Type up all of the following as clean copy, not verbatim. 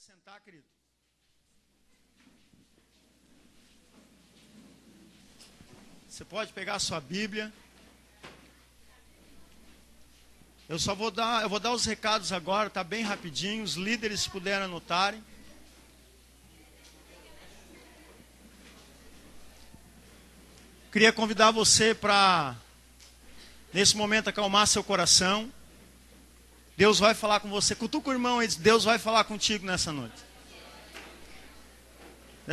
Pode sentar, querido. Você pode pegar a sua Bíblia. Eu vou dar os recados agora, tá bem rapidinho. Os líderes puderam anotarem. Queria convidar você para, nesse momento, acalmar seu coração. Deus vai falar com você. Cutuca o irmão e diz: Deus vai falar contigo nessa noite.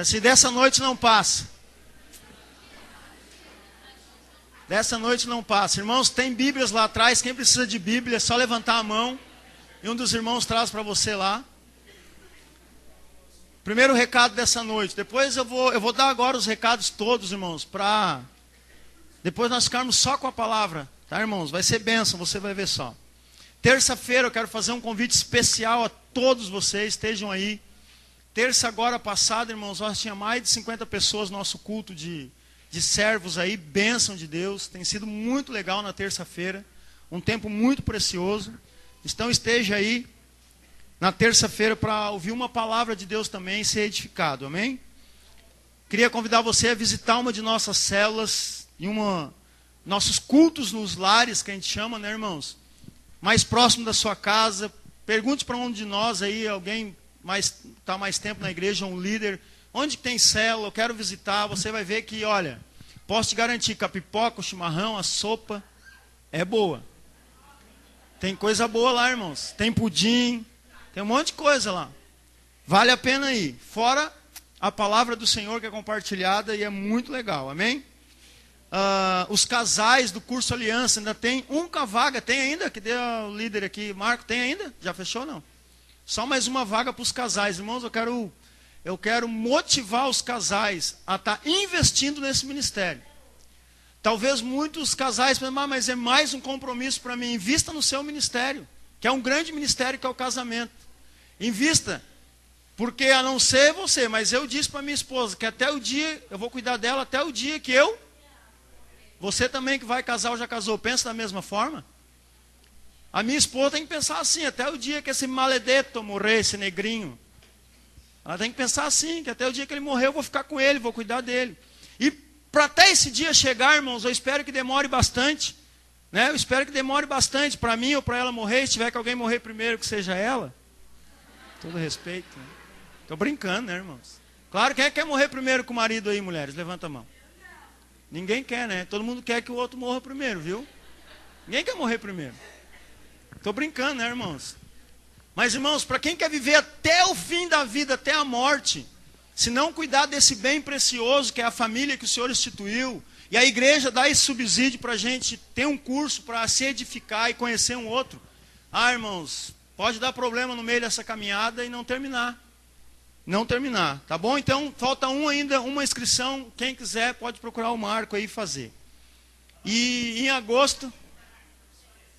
Se dessa noite não passa. Dessa noite não passa. Irmãos, tem Bíblias lá atrás. Quem precisa de Bíblia é só levantar a mão e um dos irmãos traz para você lá. Primeiro recado dessa noite. Depois eu vou dar agora os recados todos, irmãos, para depois nós ficarmos só com a palavra, tá, irmãos? Vai ser bênção, você vai ver só. Terça-feira eu quero fazer um convite especial a todos vocês, estejam aí. Terça agora passada, irmãos, nós tinha mais de 50 pessoas no nosso culto de servos aí, bênção de Deus. Tem sido muito legal na terça-feira, um tempo muito precioso. Então esteja aí na terça-feira para ouvir uma palavra de Deus também e ser edificado, amém? Queria convidar você a visitar uma de nossas células, nossos cultos nos lares, que a gente chama, né, irmãos? Mais próximo da sua casa. Pergunte para um de nós aí, alguém está mais tempo na igreja, um líder, onde tem célula, eu quero visitar. Você vai ver que, olha, posso te garantir que a pipoca, o chimarrão, a sopa é boa. Tem coisa boa lá, irmãos. Tem pudim, tem um monte de coisa lá. Vale a pena ir. Fora a palavra do Senhor que é compartilhada e é muito legal, amém? Os casais do curso Aliança, ainda tem uma vaga, tem ainda? Que deu o líder aqui, Marco, tem ainda? Já fechou não? Só mais uma vaga para os casais. Irmãos, eu quero motivar os casais a estar investindo nesse ministério. Talvez muitos casais pensem: mas é mais um compromisso para mim. Invista no seu ministério, que é um grande ministério, que é o casamento. Invista, porque a não ser você, mas eu disse para minha esposa que até o dia, eu vou cuidar dela até o dia que você também que vai casar ou já casou, pensa da mesma forma? A minha esposa tem que pensar assim, até o dia que esse maledeto morrer, esse negrinho. Ela tem que pensar assim, que até o dia que ele morrer eu vou ficar com ele, vou cuidar dele. E para até esse dia chegar, irmãos, eu espero que demore bastante. Né? Eu espero que demore bastante para mim ou para ela morrer. Se tiver que alguém morrer primeiro, que seja ela. Todo respeito. Estou brincando, né, irmãos? Claro, quem é que quer morrer primeiro com o marido aí, mulheres? Levanta a mão. Ninguém quer, né? Todo mundo quer que o outro morra primeiro, viu? Ninguém quer morrer primeiro. Estou brincando, né, irmãos? Mas, irmãos, para quem quer viver até o fim da vida, até a morte, se não cuidar desse bem precioso que é a família que o Senhor instituiu, e a igreja dá esse subsídio para a gente ter um curso para se edificar e conhecer um outro, irmãos, pode dar problema no meio dessa caminhada e não terminar. Não terminar, tá bom? Então, falta ainda uma inscrição. Quem quiser pode procurar o Marco aí e fazer. E em agosto...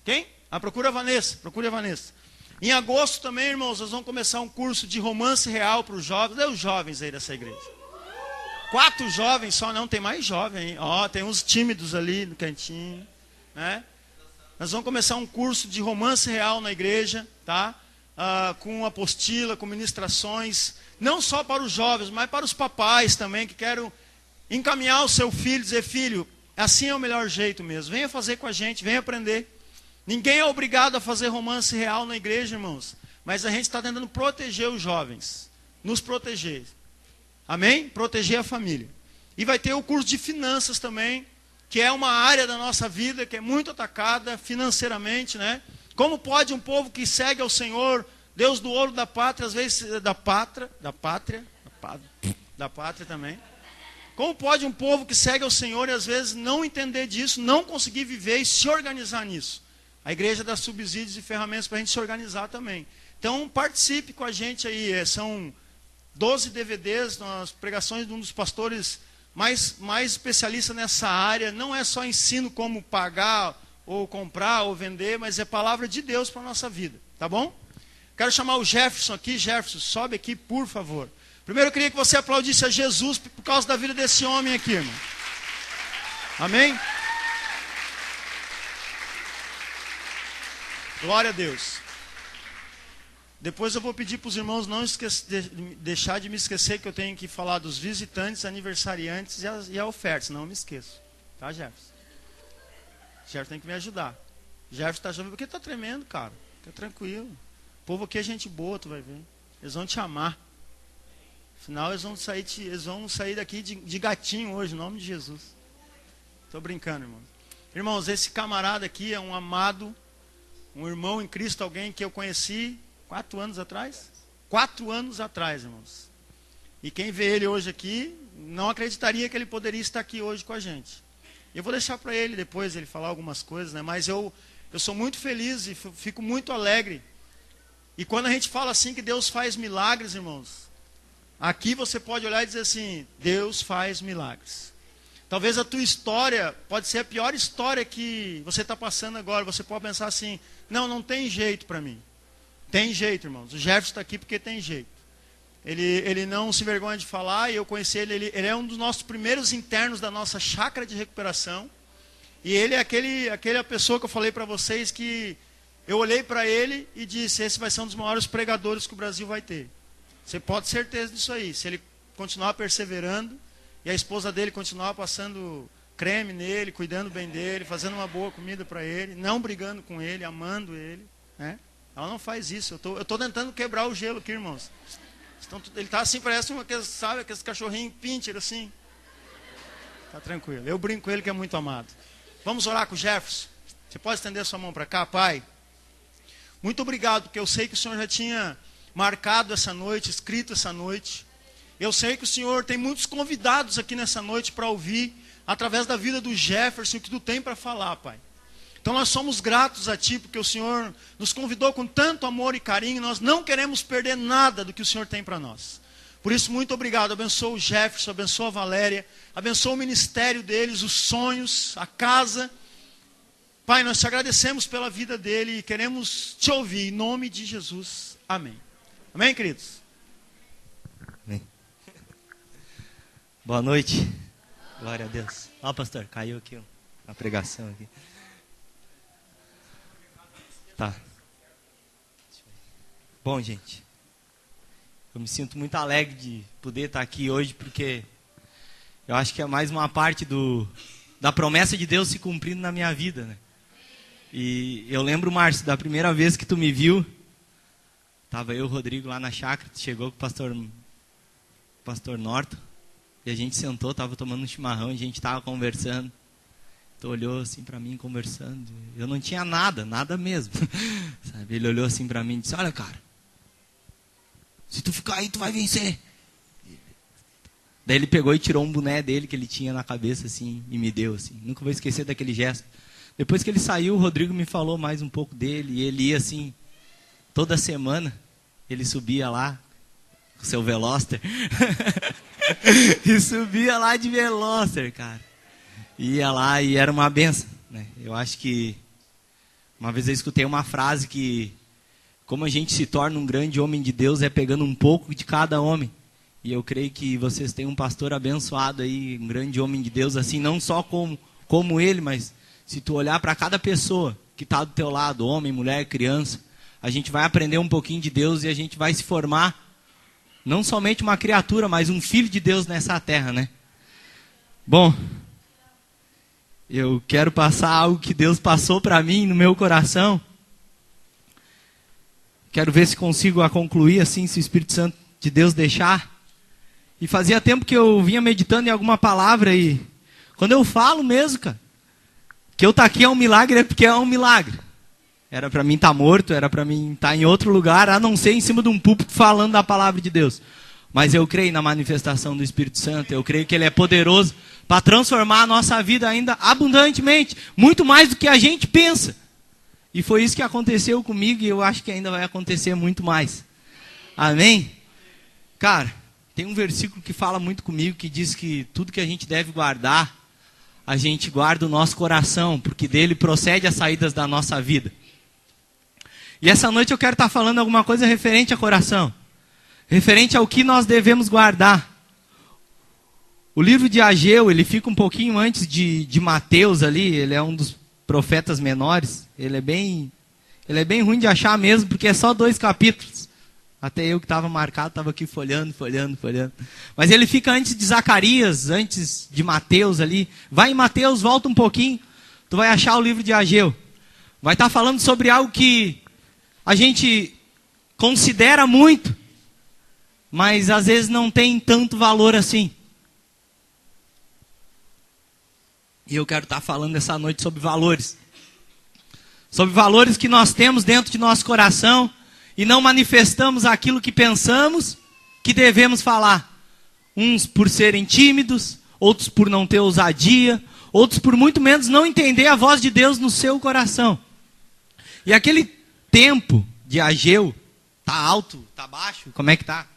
Quem? Procura a Vanessa. Em agosto também, irmãos, nós vamos começar um curso de romance real para os jovens. Cadê os jovens aí dessa igreja? 4 jovens só, não, tem mais jovem. Tem uns tímidos ali no cantinho. Né? Nós vamos começar um curso de romance real na igreja, tá? Com apostila, com ministrações, não só para os jovens, mas para os papais também, que querem encaminhar o seu filho, dizer: filho, assim é o melhor jeito mesmo, venha fazer com a gente, venha aprender. Ninguém é obrigado a fazer romance real na igreja, irmãos, mas a gente está tentando proteger os jovens, nos proteger, amém? Proteger a família. E vai ter o curso de finanças também, que é uma área da nossa vida que é muito atacada financeiramente, né? Como pode um povo que segue ao Senhor, Deus do ouro da pátria, às vezes da pátria também. Como pode um povo que segue ao Senhor e às vezes não entender disso, não conseguir viver e se organizar nisso? A igreja dá subsídios e ferramentas para a gente se organizar também. Então participe com a gente aí, são 12 DVDs, nas pregações de um dos pastores mais especialistas nessa área. Não é só ensino como pagar, ou comprar, ou vender, mas é palavra de Deus para a nossa vida, tá bom? Quero chamar o Jefferson aqui. Jefferson, sobe aqui, por favor. Primeiro eu queria que você aplaudisse a Jesus por causa da vida desse homem aqui, irmão. Amém? Glória a Deus. Depois eu vou pedir para os irmãos não deixar de me esquecer que eu tenho que falar dos visitantes, aniversariantes e a oferta, senão eu me esqueço. Tá, Jefferson? Jefferson tem que me ajudar. Jefferson está jovem porque está tremendo, cara. Fica tranquilo. O povo aqui é gente boa, tu vai ver. Eles vão te amar. Afinal, eles vão sair daqui de gatinho hoje, em nome de Jesus. Estou brincando, irmãos. Irmãos, esse camarada aqui é um amado, um irmão em Cristo, alguém que eu conheci 4 anos atrás? 4 anos atrás, irmãos. E quem vê ele hoje aqui, não acreditaria que ele poderia estar aqui hoje com a gente. Eu vou deixar para ele depois ele falar algumas coisas, né? Mas eu sou muito feliz e fico muito alegre. E quando a gente fala assim que Deus faz milagres, irmãos, aqui você pode olhar e dizer assim, Deus faz milagres. Talvez a tua história pode ser a pior história que você está passando agora. Você pode pensar assim, não tem jeito para mim. Tem jeito, irmãos. O Jefferson está aqui porque tem jeito. Ele não se vergonha de falar, e eu conheci ele é um dos nossos primeiros internos da nossa chácara de recuperação. E ele é aquela pessoa que eu falei para vocês que eu olhei para ele e disse, esse vai ser um dos maiores pregadores que o Brasil vai ter. Você pode ter certeza disso aí. Se ele continuar perseverando e a esposa dele continuar passando creme nele, cuidando bem dele, fazendo uma boa comida para ele, não brigando com ele, amando ele, né? Ela não faz isso. Eu tô tentando quebrar o gelo aqui, irmãos. Então, ele está assim, parece aqueles cachorrinhos pincher assim. Tá tranquilo. Eu brinco com ele que é muito amado. Vamos orar com o Jefferson? Você pode estender sua mão para cá, Pai? Muito obrigado, porque eu sei que o Senhor já tinha marcado essa noite, escrito essa noite. Eu sei que o Senhor tem muitos convidados aqui nessa noite para ouvir, através da vida do Jefferson, o que tu tem para falar, Pai. Então nós somos gratos a Ti, porque o Senhor nos convidou com tanto amor e carinho, nós não queremos perder nada do que o Senhor tem para nós. Por isso, muito obrigado, abençoa o Jefferson, abençoa a Valéria, abençoa o ministério deles, os sonhos, a casa. Pai, nós te agradecemos pela vida dele e queremos te ouvir, em nome de Jesus. Amém. Amém, queridos? Amém. Boa noite. Glória a Deus. Ó, pastor, caiu aqui a pregação aqui. Tá. Bom, gente, eu me sinto muito alegre de poder estar aqui hoje, porque eu acho que é mais uma parte da promessa de Deus se cumprindo na minha vida, né? E eu lembro, Márcio, da primeira vez que tu me viu, estava eu e o Rodrigo lá na chácara, tu chegou com o pastor Norton, e a gente sentou, estava tomando um chimarrão, a gente estava conversando. Tu olhou assim para mim conversando. Eu não tinha nada mesmo. Sabe? Ele olhou assim para mim e disse, olha, cara, se tu ficar aí, tu vai vencer. Daí ele pegou e tirou um boné dele que ele tinha na cabeça assim e me deu assim. Nunca vou esquecer daquele gesto. Depois que ele saiu, o Rodrigo me falou mais um pouco dele. E ele ia assim, toda semana, ele subia lá com o seu Veloster. E subia lá de Veloster, cara. Ia lá e era uma benção, né? Eu acho que uma vez eu escutei uma frase que como a gente se torna um grande homem de Deus é pegando um pouco de cada homem. E eu creio que vocês têm um pastor abençoado aí, um grande homem de Deus, assim, não só como ele, mas se tu olhar para cada pessoa que está do teu lado, homem, mulher, criança, a gente vai aprender um pouquinho de Deus e a gente vai se formar não somente uma criatura, mas um filho de Deus nessa terra, né? Bom, eu quero passar algo que Deus passou para mim no meu coração. Quero ver se consigo concluir assim, se o Espírito Santo de Deus deixar. E fazia tempo que eu vinha meditando em alguma palavra e quando eu falo mesmo, cara, que eu tá aqui é um milagre, é porque é um milagre. Era para mim estar morto, era para mim estar em outro lugar, a não ser em cima de um púlpito falando da palavra de Deus. Mas eu creio na manifestação do Espírito Santo, eu creio que Ele é poderoso para transformar a nossa vida ainda abundantemente, muito mais do que a gente pensa. E foi isso que aconteceu comigo e eu acho que ainda vai acontecer muito mais. Amém? Cara, tem um versículo que fala muito comigo, que diz que tudo que a gente deve guardar, a gente guarda o nosso coração, porque dele procede as saídas da nossa vida. E essa noite eu quero estar falando alguma coisa referente a coração. Referente ao que nós devemos guardar. O livro de Ageu, ele fica um pouquinho antes de Mateus ali, ele é um dos profetas menores. Ele é bem ruim de achar mesmo, porque é só 2 capítulos. Até eu que estava marcado, estava aqui folhando. Mas ele fica antes de Zacarias, antes de Mateus ali. Vai em Mateus, volta um pouquinho, tu vai achar o livro de Ageu. Vai estar falando sobre algo que a gente considera muito, mas às vezes não tem tanto valor assim. E eu quero estar falando essa noite sobre valores. Sobre valores que nós temos dentro de nosso coração e não manifestamos aquilo que pensamos que devemos falar. Uns por serem tímidos, outros por não ter ousadia, outros por muito menos não entender a voz de Deus no seu coração. E aquele tempo de Ageu, tá alto, tá baixo, como é que tá?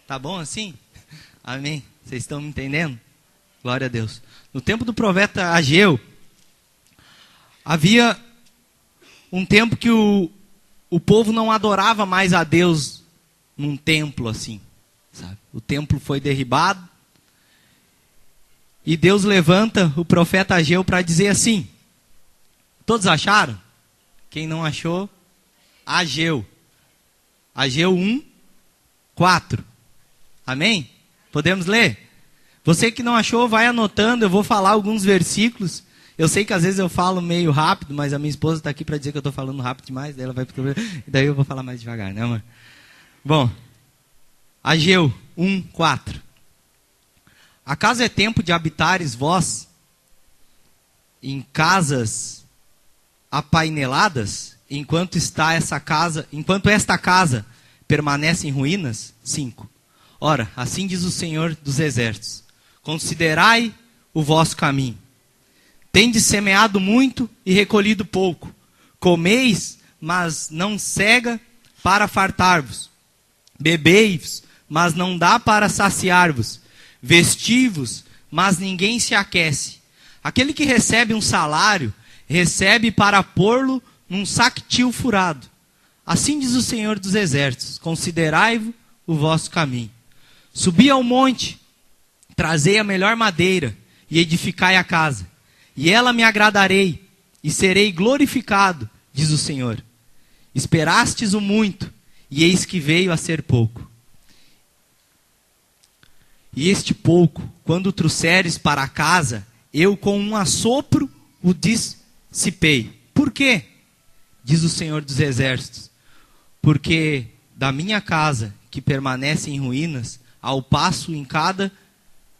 Tá bom assim? Amém? Vocês estão me entendendo? Glória a Deus. No tempo do profeta Ageu, havia um tempo que o povo não adorava mais a Deus num templo assim, sabe? O templo foi derribado e Deus levanta o profeta Ageu para dizer assim. Todos acharam? Quem não achou, Ageu. Ageu 1, 4. Amém? Podemos ler? Você que não achou, vai anotando, eu vou falar alguns versículos. Eu sei que às vezes eu falo meio rápido, mas a minha esposa está aqui para dizer que eu estou falando rápido demais, daí ela vai daí eu vou falar mais devagar, né, amor? Bom, Ageu 1, 4. Acaso é tempo de habitares vós em casas apaineladas, enquanto esta casa permanece em ruínas? 5. Ora, assim diz o Senhor dos Exércitos: considerai o vosso caminho. Tendes semeado muito e recolhido pouco. Comeis, mas não cega para fartar-vos. Bebeis, mas não dá para saciar-vos. Vestivos, mas ninguém se aquece. Aquele que recebe um salário, recebe para pô-lo num saquetil furado. Assim diz o Senhor dos Exércitos: considerai-vos o vosso caminho. Subi ao monte, trazei a melhor madeira e edificai a casa. E ela me agradarei, e serei glorificado, diz o Senhor. Esperastes o muito, e eis que veio a ser pouco. E este pouco, quando trouxeres para a casa, eu com um assopro o dissipei. Por quê? Diz o Senhor dos Exércitos. Porque da minha casa, que permanece em ruínas, ao passo em cada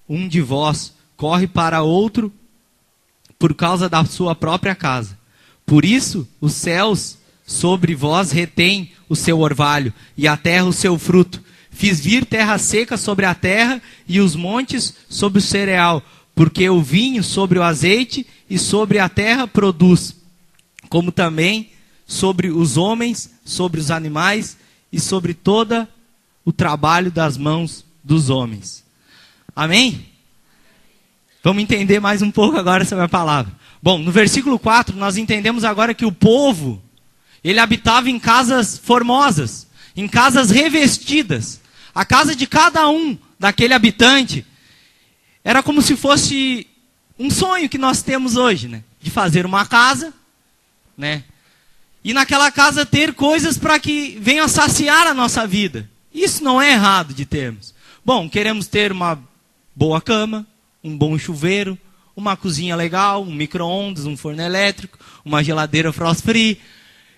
um de vós corre para outro, por causa da sua própria casa. Por isso, os céus sobre vós retêm o seu orvalho, e a terra o seu fruto. Fiz vir terra seca sobre a terra, e os montes sobre o cereal, porque o vinho sobre o azeite e sobre a terra produz, como também sobre os homens, sobre os animais, e sobre todo o trabalho das mãos dos homens. Amém? Vamos entender mais um pouco agora sobre a palavra. Bom, no versículo 4, nós entendemos agora que o povo, ele habitava em casas formosas, em casas revestidas. A casa de cada um daquele habitante era como se fosse um sonho que nós temos hoje, né? De fazer uma casa, né? E naquela casa ter coisas para que venham a saciar a nossa vida. Isso não é errado de termos. Bom, queremos ter uma boa cama, um bom chuveiro, uma cozinha legal, um micro-ondas, um forno elétrico, uma geladeira frost-free.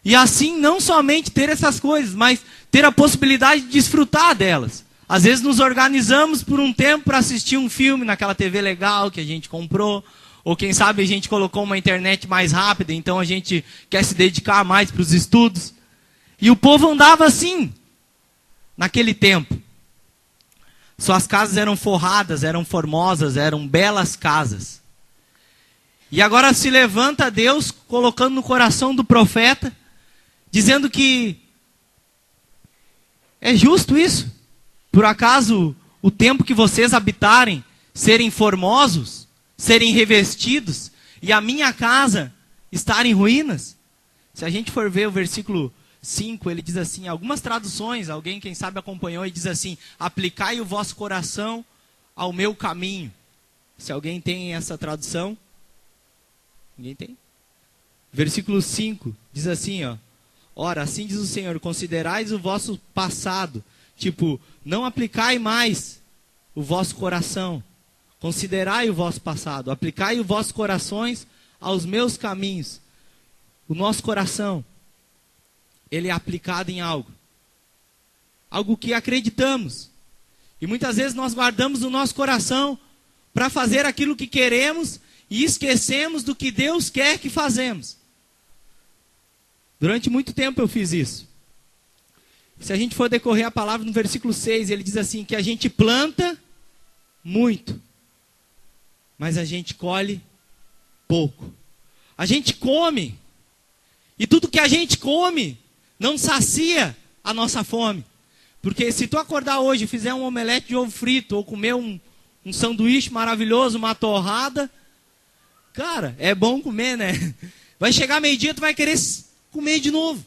E assim, não somente ter essas coisas, mas ter a possibilidade de desfrutar delas. Às vezes nos organizamos por um tempo para assistir um filme naquela TV legal que a gente comprou. Ou quem sabe a gente colocou uma internet mais rápida, então a gente quer se dedicar mais para os estudos. E o povo andava assim, naquele tempo. Suas casas eram forradas, eram formosas, eram belas casas. E agora se levanta Deus, colocando no coração do profeta, dizendo que é justo isso? Por acaso o tempo que vocês habitarem, serem formosos, serem revestidos, e a minha casa estar em ruínas? Se a gente for ver o versículo 5, ele diz assim, algumas traduções, alguém quem sabe acompanhou, e diz assim, aplicai o vosso coração ao meu caminho. Se alguém tem essa tradução? Ninguém tem? Versículo 5, diz assim, ó, Ora, assim diz o Senhor, considerais o vosso passado. Tipo, não aplicai mais o vosso coração. Considerai o vosso passado. Aplicai os vossos corações aos meus caminhos. O nosso coração, ele é aplicado em algo. Algo que acreditamos. E muitas vezes nós guardamos o nosso coração para fazer aquilo que queremos e esquecemos do que Deus quer que fazemos. Durante muito tempo eu fiz isso. Se a gente for decorrer a palavra no versículo 6, ele diz assim, que a gente planta muito, mas a gente colhe pouco. A gente come, e tudo que a gente come não sacia a nossa fome. Porque se tu acordar hoje e fizer um omelete de ovo frito, ou comer um sanduíche maravilhoso, uma torrada, cara, é bom comer, né? Vai chegar meio-dia, tu vai querer comer de novo.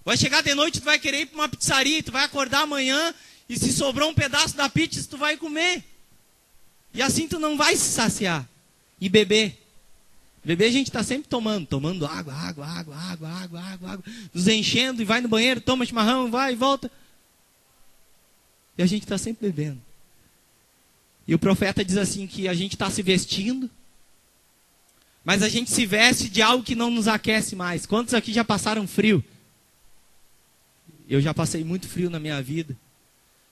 Vai chegar de noite, tu vai querer ir para uma pizzaria, tu vai acordar amanhã, e se sobrou um pedaço da pizza, tu vai comer. E assim tu não vai se saciar. E beber. Beber a gente está sempre tomando água, nos enchendo, e vai no banheiro, toma chimarrão, vai e volta. E a gente está sempre bebendo. E o profeta diz assim, que a gente está se vestindo, mas a gente se veste de algo que não nos aquece mais. Quantos aqui já passaram frio? Eu já passei muito frio na minha vida.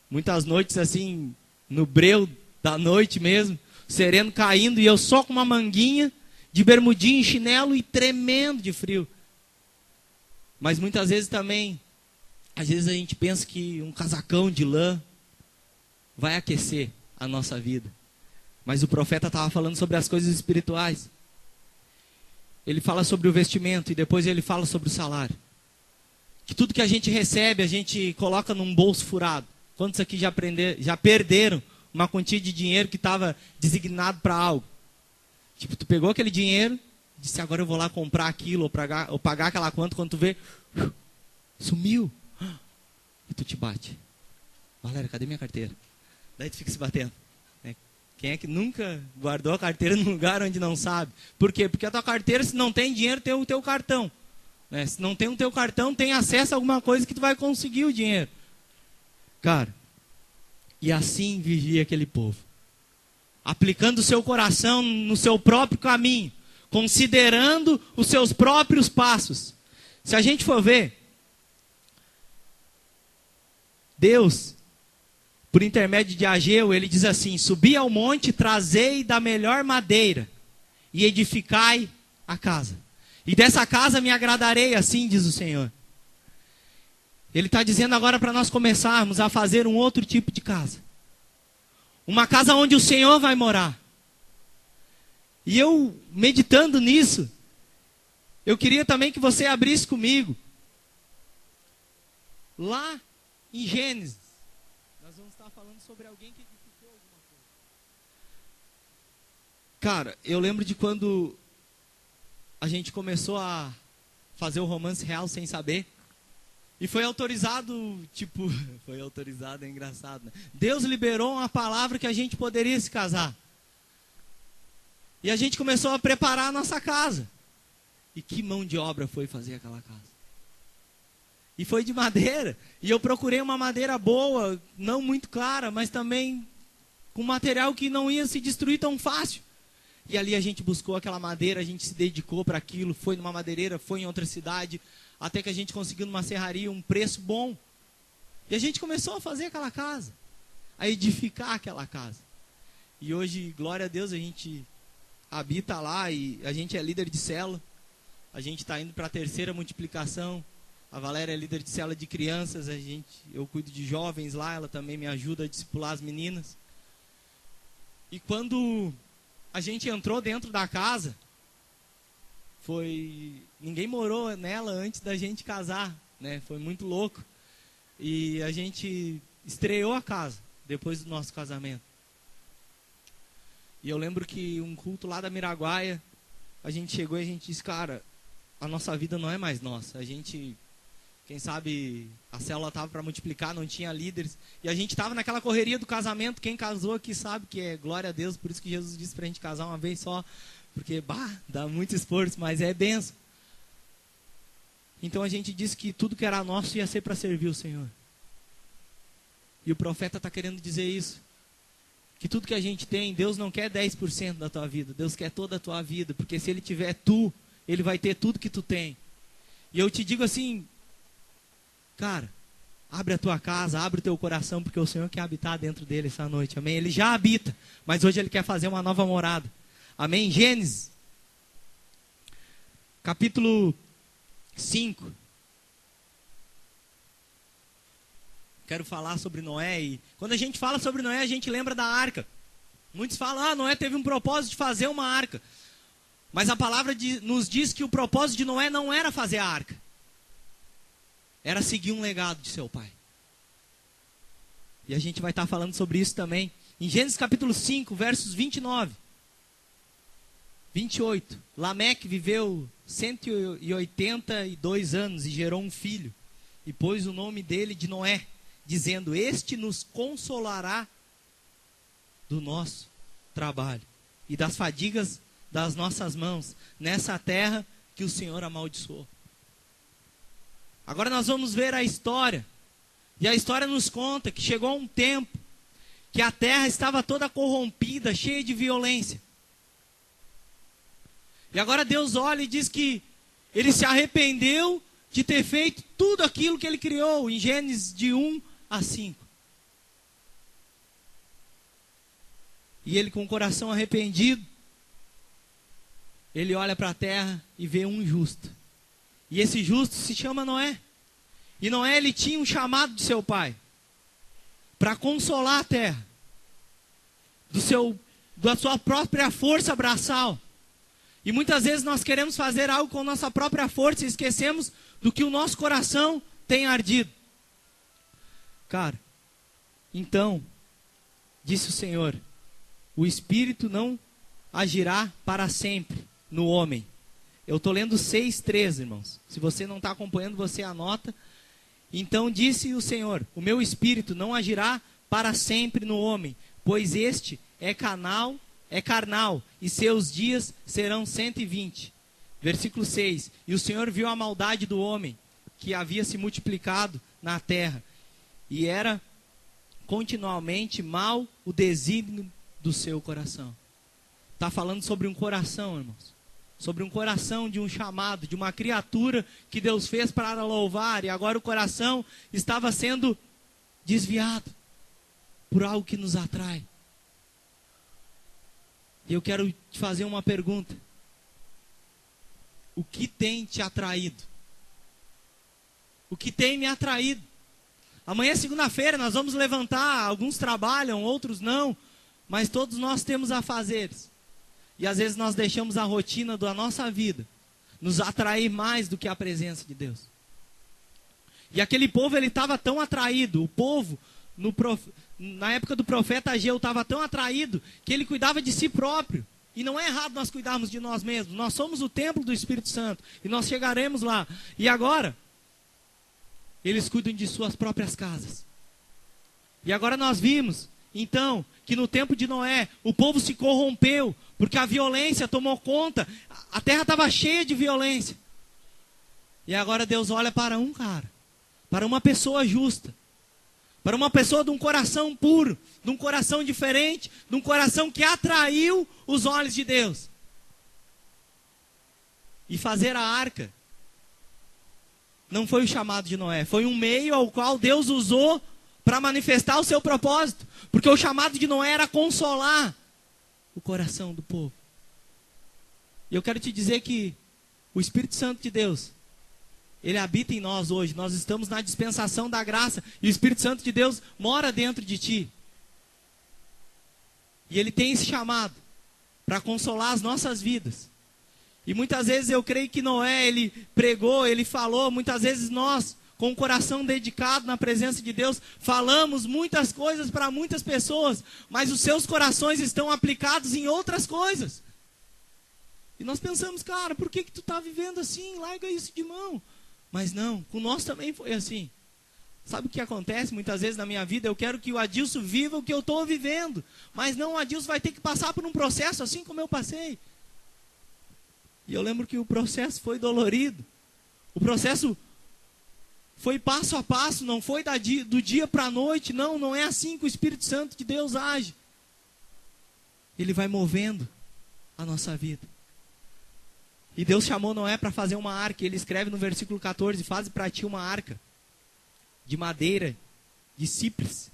Muitas noites assim, no breu da noite mesmo, sereno caindo, e eu só com uma manguinha, de bermudinha e chinelo, e tremendo de frio. Mas muitas vezes também, às vezes a gente pensa que um casacão de lã vai aquecer a nossa vida. Mas o profeta estava falando sobre as coisas espirituais. Ele fala sobre o vestimento e depois ele fala sobre o salário. Que tudo que a gente recebe, a gente coloca num bolso furado. Quantos aqui já perderam uma quantia de dinheiro que estava designado para algo? Tipo, tu pegou aquele dinheiro, disse, agora eu vou lá comprar aquilo, ou pagar aquela conta, quando tu vê, sumiu. E tu te bate. Galera, cadê minha carteira? Daí tu fica se batendo. Quem é que nunca guardou a carteira num lugar onde não sabe? Por quê? Porque a tua carteira, se não tem dinheiro, tem o teu cartão. Se não tem o teu cartão, tem acesso a alguma coisa que tu vai conseguir o dinheiro. Cara, e assim vivia aquele povo. Aplicando o seu coração no seu próprio caminho. Considerando os seus próprios passos. Se a gente for ver, Deus, por intermédio de Ageu, ele diz assim, subi ao monte, trazei da melhor madeira, e edificai a casa. E dessa casa me agradarei, assim diz o Senhor. Ele está dizendo agora para nós começarmos a fazer um outro tipo de casa. Uma casa onde o Senhor vai morar. E eu, meditando nisso, eu queria também que você abrisse comigo. Lá em Gênesis. Nós vamos estar falando sobre alguém que edificou alguma coisa. Cara, eu lembro de quando a gente começou a fazer o Romance Real sem saber. E foi autorizado, foi autorizado, é engraçado, né? Deus liberou uma palavra que a gente poderia se casar. E a gente começou a preparar a nossa casa. E que mão de obra foi fazer aquela casa. E foi de madeira. E eu procurei uma madeira boa, não muito clara, mas também com material que não ia se destruir tão fácil. E ali a gente buscou aquela madeira, a gente se dedicou para aquilo, foi numa madeireira, foi em outra cidade, até que a gente conseguiu numa serraria um preço bom. E a gente começou a fazer aquela casa, a edificar aquela casa. E hoje, glória a Deus, a gente habita lá e a gente é líder de célula. A gente está indo para a 3ª multiplicação. A Valéria é líder de célula de crianças, eu cuido de jovens lá, ela também me ajuda a discipular as meninas. E quando a gente entrou dentro da casa, ninguém morou nela antes da gente casar, né? Foi muito louco. E a gente estreou a casa depois do nosso casamento. E eu lembro que um culto lá da Miraguaia, a gente chegou e a gente disse, cara, a nossa vida não é mais nossa. A gente, quem sabe, a célula estava para multiplicar, não tinha líderes. E a gente estava naquela correria do casamento. Quem casou aqui sabe que é glória a Deus. Por isso que Jesus disse para a gente casar uma vez só. Porque, dá muito esforço, mas é benção. Então a gente disse que tudo que era nosso ia ser para servir o Senhor. E o profeta está querendo dizer isso. Que tudo que a gente tem, Deus não quer 10% da tua vida. Deus quer toda a tua vida. Porque se Ele tiver tu, Ele vai ter tudo que tu tem. E eu te digo assim, cara, abre a tua casa, abre o teu coração, porque o Senhor quer habitar dentro dele essa noite, amém? Ele já habita, mas hoje Ele quer fazer uma nova morada, amém? Gênesis, capítulo 5. Quero falar sobre Noé. E quando a gente fala sobre Noé, a gente lembra da arca. Muitos falam, Noé teve um propósito de fazer uma arca. Mas a palavra nos diz que o propósito de Noé não era fazer a arca. Era seguir um legado de seu pai. E a gente vai estar falando sobre isso também. Em Gênesis capítulo 5, versos 29, 28. Lameque viveu 182 anos e gerou um filho. E pôs o nome dele de Noé, dizendo, este nos consolará do nosso trabalho e das fadigas das nossas mãos, nessa terra que o Senhor amaldiçoou. Agora nós vamos ver a história. E a história nos conta que chegou um tempo que a terra estava toda corrompida, cheia de violência. E agora Deus olha e diz que Ele se arrependeu de ter feito tudo aquilo que Ele criou, em Gênesis de 1 a 5. E Ele, com o coração arrependido, Ele olha para a terra e vê um justo. E esse justo se chama Noé. E Noé, ele tinha um chamado de seu pai para consolar a terra da sua própria força braçal. E muitas vezes nós queremos fazer algo com nossa própria força e esquecemos do que o nosso coração tem ardido. Cara, então, disse o Senhor, o Espírito não agirá para sempre no homem. Eu estou lendo 6:13, irmãos. Se você não está acompanhando, você anota. Então disse o Senhor, o meu Espírito não agirá para sempre no homem, pois este é carnal, e seus dias serão 120. Versículo 6. E o Senhor viu a maldade do homem, que havia se multiplicado na terra, e era continuamente mal o desígnio do seu coração. Está falando sobre um coração, irmãos. Sobre um coração de um chamado, de uma criatura que Deus fez para louvar, e agora o coração estava sendo desviado por algo que nos atrai. E eu quero te fazer uma pergunta. O que tem te atraído? O que tem me atraído? Amanhã é segunda-feira, nós vamos levantar, alguns trabalham, outros não, mas todos nós temos afazeres. E às vezes nós deixamos a rotina da nossa vida nos atrair mais do que a presença de Deus. E aquele povo, ele estava tão atraído, o povo, na época do profeta Ageu, estava tão atraído, que ele cuidava de si próprio. E não é errado nós cuidarmos de nós mesmos, nós somos o templo do Espírito Santo, e nós chegaremos lá. E agora, eles cuidam de suas próprias casas. E agora nós vimos, então, que no tempo de Noé, o povo se corrompeu, porque a violência tomou conta, a terra estava cheia de violência. E agora Deus olha para um cara, para uma pessoa justa, para uma pessoa de um coração puro, de um coração diferente, de um coração que atraiu os olhos de Deus. E fazer a arca não foi o chamado de Noé, foi um meio ao qual Deus usou para manifestar o seu propósito. Porque o chamado de Noé era consolar o coração do povo. E eu quero te dizer que o Espírito Santo de Deus, ele habita em nós hoje. Nós estamos na dispensação da graça, e o Espírito Santo de Deus mora dentro de ti. E ele tem esse chamado para consolar as nossas vidas. E muitas vezes eu creio que Noé, ele pregou, ele falou, muitas vezes nós, com o coração dedicado na presença de Deus, falamos muitas coisas para muitas pessoas, mas os seus corações estão aplicados em outras coisas. E nós pensamos, cara, por que tu está vivendo assim? Larga isso de mão. Mas não, com nós também foi assim. Sabe o que acontece muitas vezes na minha vida? Eu quero que o Adilson viva o que eu estou vivendo, mas não, o Adilson vai ter que passar por um processo assim como eu passei. E eu lembro que o processo foi dolorido. O processo foi passo a passo, não foi do dia para a noite. Não, não é assim que o Espírito Santo de Deus age. Ele vai movendo a nossa vida. E Deus chamou Noé para fazer uma arca. Ele escreve no versículo 14: faze para ti uma arca de madeira, de cipres,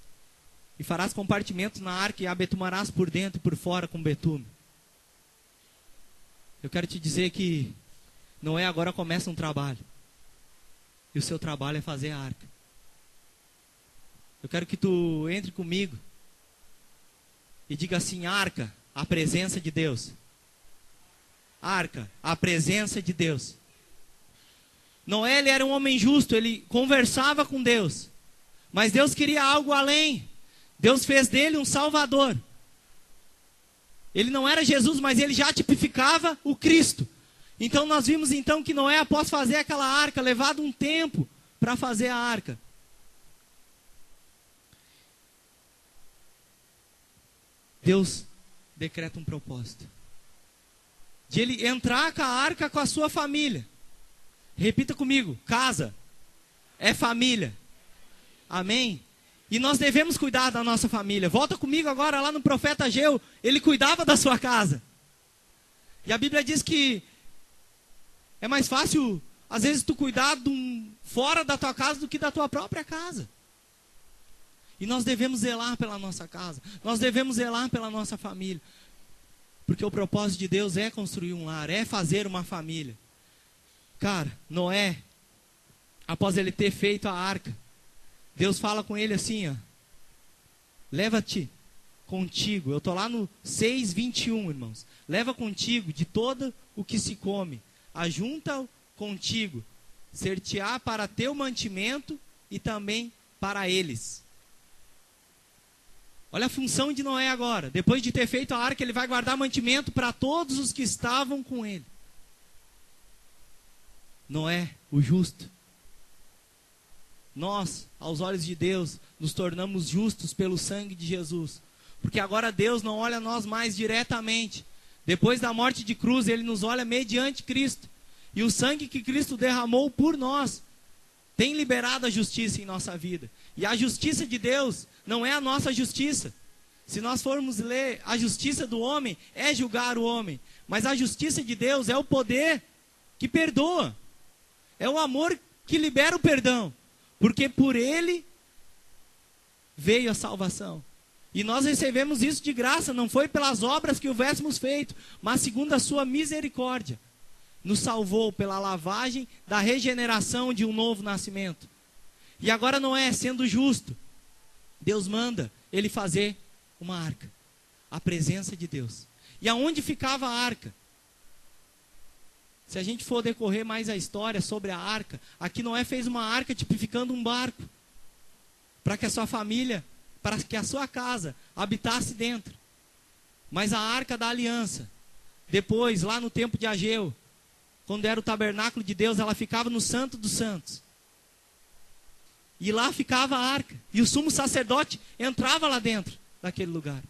e farás compartimentos na arca e a betumarás por dentro e por fora com betume. Eu quero te dizer que Noé agora começa um trabalho. E o seu trabalho é fazer a arca. Eu quero que tu entre comigo e diga assim: arca, a presença de Deus. Arca, a presença de Deus. Noé, ele era um homem justo, ele conversava com Deus. Mas Deus queria algo além. Deus fez dele um salvador. Ele não era Jesus, mas ele já tipificava o Cristo. Então nós vimos então que Noé, após fazer aquela arca, levado um tempo para fazer a arca, Deus decreta um propósito de ele entrar com a arca com a sua família. Repita comigo: casa é família. Amém? E nós devemos cuidar da nossa família. Volta comigo agora lá no profeta Ageu. Ele cuidava da sua casa. E a Bíblia diz que é mais fácil, às vezes, tu cuidar fora da tua casa do que da tua própria casa. E nós devemos zelar pela nossa casa. Nós devemos zelar pela nossa família. Porque o propósito de Deus é construir um lar, é fazer uma família. Cara, Noé, após ele ter feito a arca, Deus fala com ele assim, ó: leva-te contigo. Eu estou lá no 6:21, irmãos. Leva contigo de todo o que se come. Ajunta contigo. Ser-te-á para teu mantimento e também para eles. Olha a função de Noé agora. Depois de ter feito a arca, ele vai guardar mantimento para todos os que estavam com ele. Noé, o justo. Nós, aos olhos de Deus, nos tornamos justos pelo sangue de Jesus. Porque agora Deus não olha nós mais diretamente. Depois da morte de cruz, Ele nos olha mediante Cristo. E o sangue que Cristo derramou por nós tem liberado a justiça em nossa vida. E a justiça de Deus não é a nossa justiça. Se nós formos ler, a justiça do homem é julgar o homem. Mas a justiça de Deus é o poder que perdoa. É o amor que libera o perdão. Porque por Ele veio a salvação. E nós recebemos isso de graça. Não foi pelas obras que houvéssemos feito, mas segundo a sua misericórdia. Nos salvou pela lavagem da regeneração de um novo nascimento. E agora Noé, sendo justo, Deus manda ele fazer uma arca. A presença de Deus. E aonde ficava a arca? Se a gente for decorrer mais a história sobre a arca, aqui Noé fez uma arca tipificando um barco. Para que a sua família, para que a sua casa habitasse dentro. Mas a arca da aliança, depois, lá no tempo de Ageu, quando era o tabernáculo de Deus, ela ficava no Santo dos Santos. E lá ficava a arca. E o sumo sacerdote entrava lá dentro daquele lugar.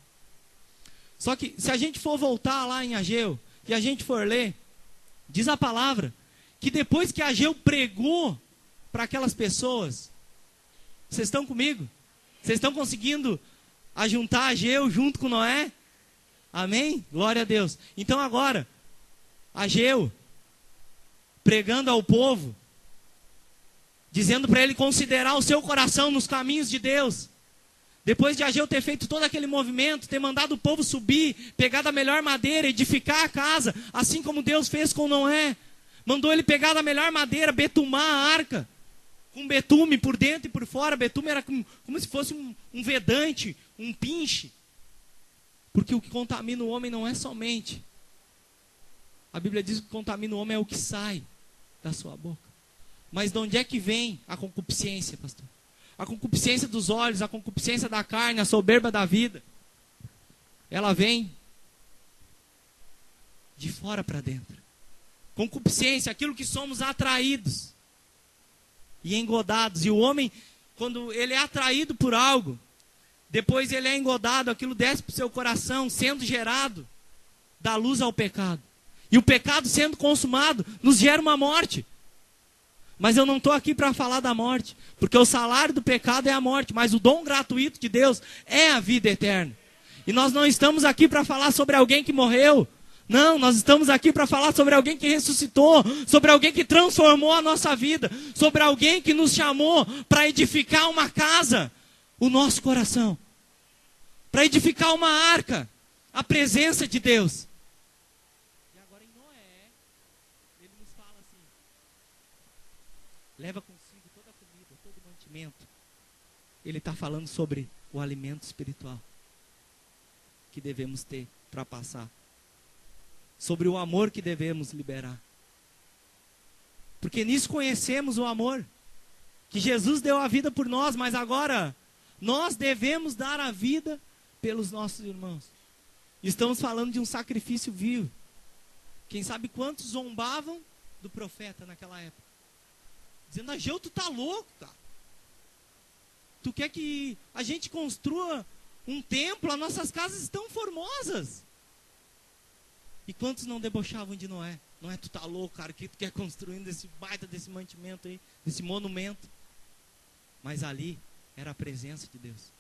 Só que se a gente for voltar lá em Ageu, e a gente for ler, diz a palavra, que depois que Ageu pregou para aquelas pessoas, vocês estão comigo? Vocês estão conseguindo ajuntar Ageu junto com Noé? Amém? Glória a Deus. Então agora, Ageu, pregando ao povo, dizendo para ele considerar o seu coração nos caminhos de Deus. Depois de Ageu ter feito todo aquele movimento, ter mandado o povo subir, pegar da melhor madeira, edificar a casa, assim como Deus fez com Noé. Mandou ele pegar da melhor madeira, betumar a arca, com betume por dentro e por fora. Betume era como se fosse um vedante, um pinche. Porque o que contamina o homem não é somente. A Bíblia diz que o que contamina o homem é o que sai da sua boca. Mas de onde é que vem a concupiscência, pastor? A concupiscência dos olhos, a concupiscência da carne, a soberba da vida. Ela vem de fora para dentro. Concupiscência, aquilo que somos atraídos e engodados. E o homem, quando ele é atraído por algo, depois ele é engodado, aquilo desce para o seu coração, sendo gerado, dá luz ao pecado. E o pecado sendo consumado, nos gera uma morte. Mas eu não estou aqui para falar da morte, porque o salário do pecado é a morte, mas o dom gratuito de Deus é a vida eterna. E nós não estamos aqui para falar sobre alguém que morreu. Não, nós estamos aqui para falar sobre alguém que ressuscitou, sobre alguém que transformou a nossa vida, sobre alguém que nos chamou para edificar uma casa, o nosso coração, para edificar uma arca, a presença de Deus. E agora em Noé, ele nos fala assim: leva consigo toda a comida, todo o mantimento. Ele está falando sobre o alimento espiritual que devemos ter para passar, sobre o amor que devemos liberar. Porque nisso conhecemos o amor, que Jesus deu a vida por nós, mas agora nós devemos dar a vida pelos nossos irmãos. Estamos falando de um sacrifício vivo. Quem sabe quantos zombavam do profeta naquela época, dizendo: Ageu, tu tá louco, cara. Tu quer que a gente construa um templo? As nossas casas estão formosas. E quantos não debochavam de Noé? Noé, tu tá louco, cara, que tu quer construindo esse baita desse mantimento aí, desse monumento. Mas ali era a presença de Deus.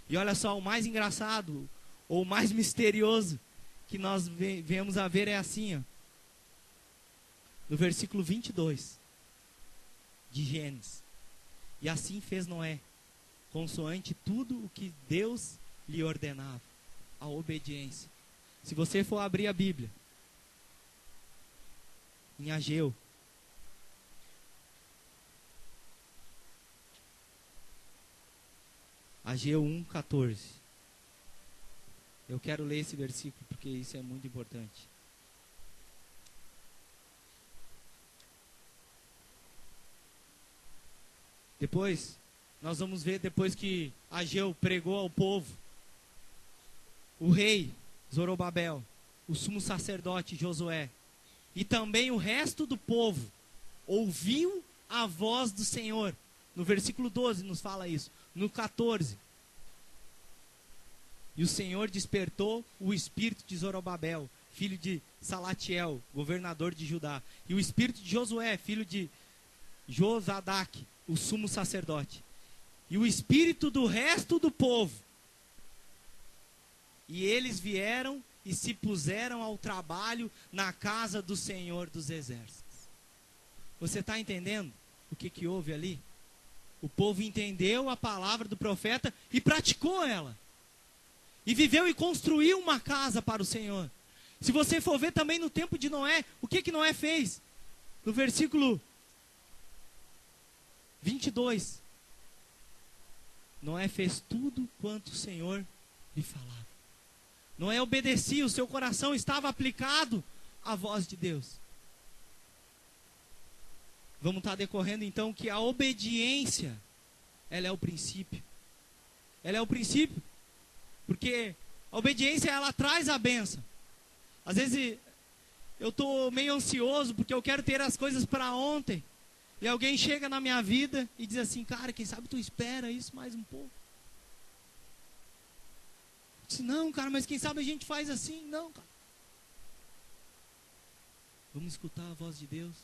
E olha só, o mais engraçado, ou o mais misterioso, que nós vemos a ver é assim, ó. No versículo 22 de Gênesis: e assim fez Noé, consoante tudo o que Deus lhe ordenava, a obediência. Se você for abrir a Bíblia, em Ageu, Ageu 1:14. Eu quero ler esse versículo porque isso é muito importante. Depois, nós vamos ver, depois que Ageu pregou ao povo, o rei Zorobabel, o sumo sacerdote Josué, e também o resto do povo, ouviu a voz do Senhor. No versículo 12 nos fala isso. No 14: e o Senhor despertou o espírito de Zorobabel, filho de Salatiel, governador de Judá, e o espírito de Josué, filho de Josadaque, o sumo sacerdote, e o espírito do resto do povo. E eles vieram e se puseram ao trabalho na casa do Senhor dos Exércitos. Você está entendendo o que houve ali? O povo entendeu a palavra do profeta e praticou ela. E viveu e construiu uma casa para o Senhor. Se você for ver também no tempo de Noé, o que Noé fez? No versículo 22. Noé fez tudo quanto o Senhor lhe falava. Noé obedecia, o seu coração estava aplicado à voz de Deus. Vamos estar decorrendo então que a obediência, ela é o princípio. Ela é o princípio. Porque a obediência, ela traz a bênção. Às vezes eu estou meio ansioso porque eu quero ter as coisas para ontem. E alguém chega na minha vida e diz assim: cara, quem sabe tu espera isso mais um pouco. Eu disse: não, cara, mas quem sabe a gente faz assim. Não, cara. Vamos escutar a voz de Deus.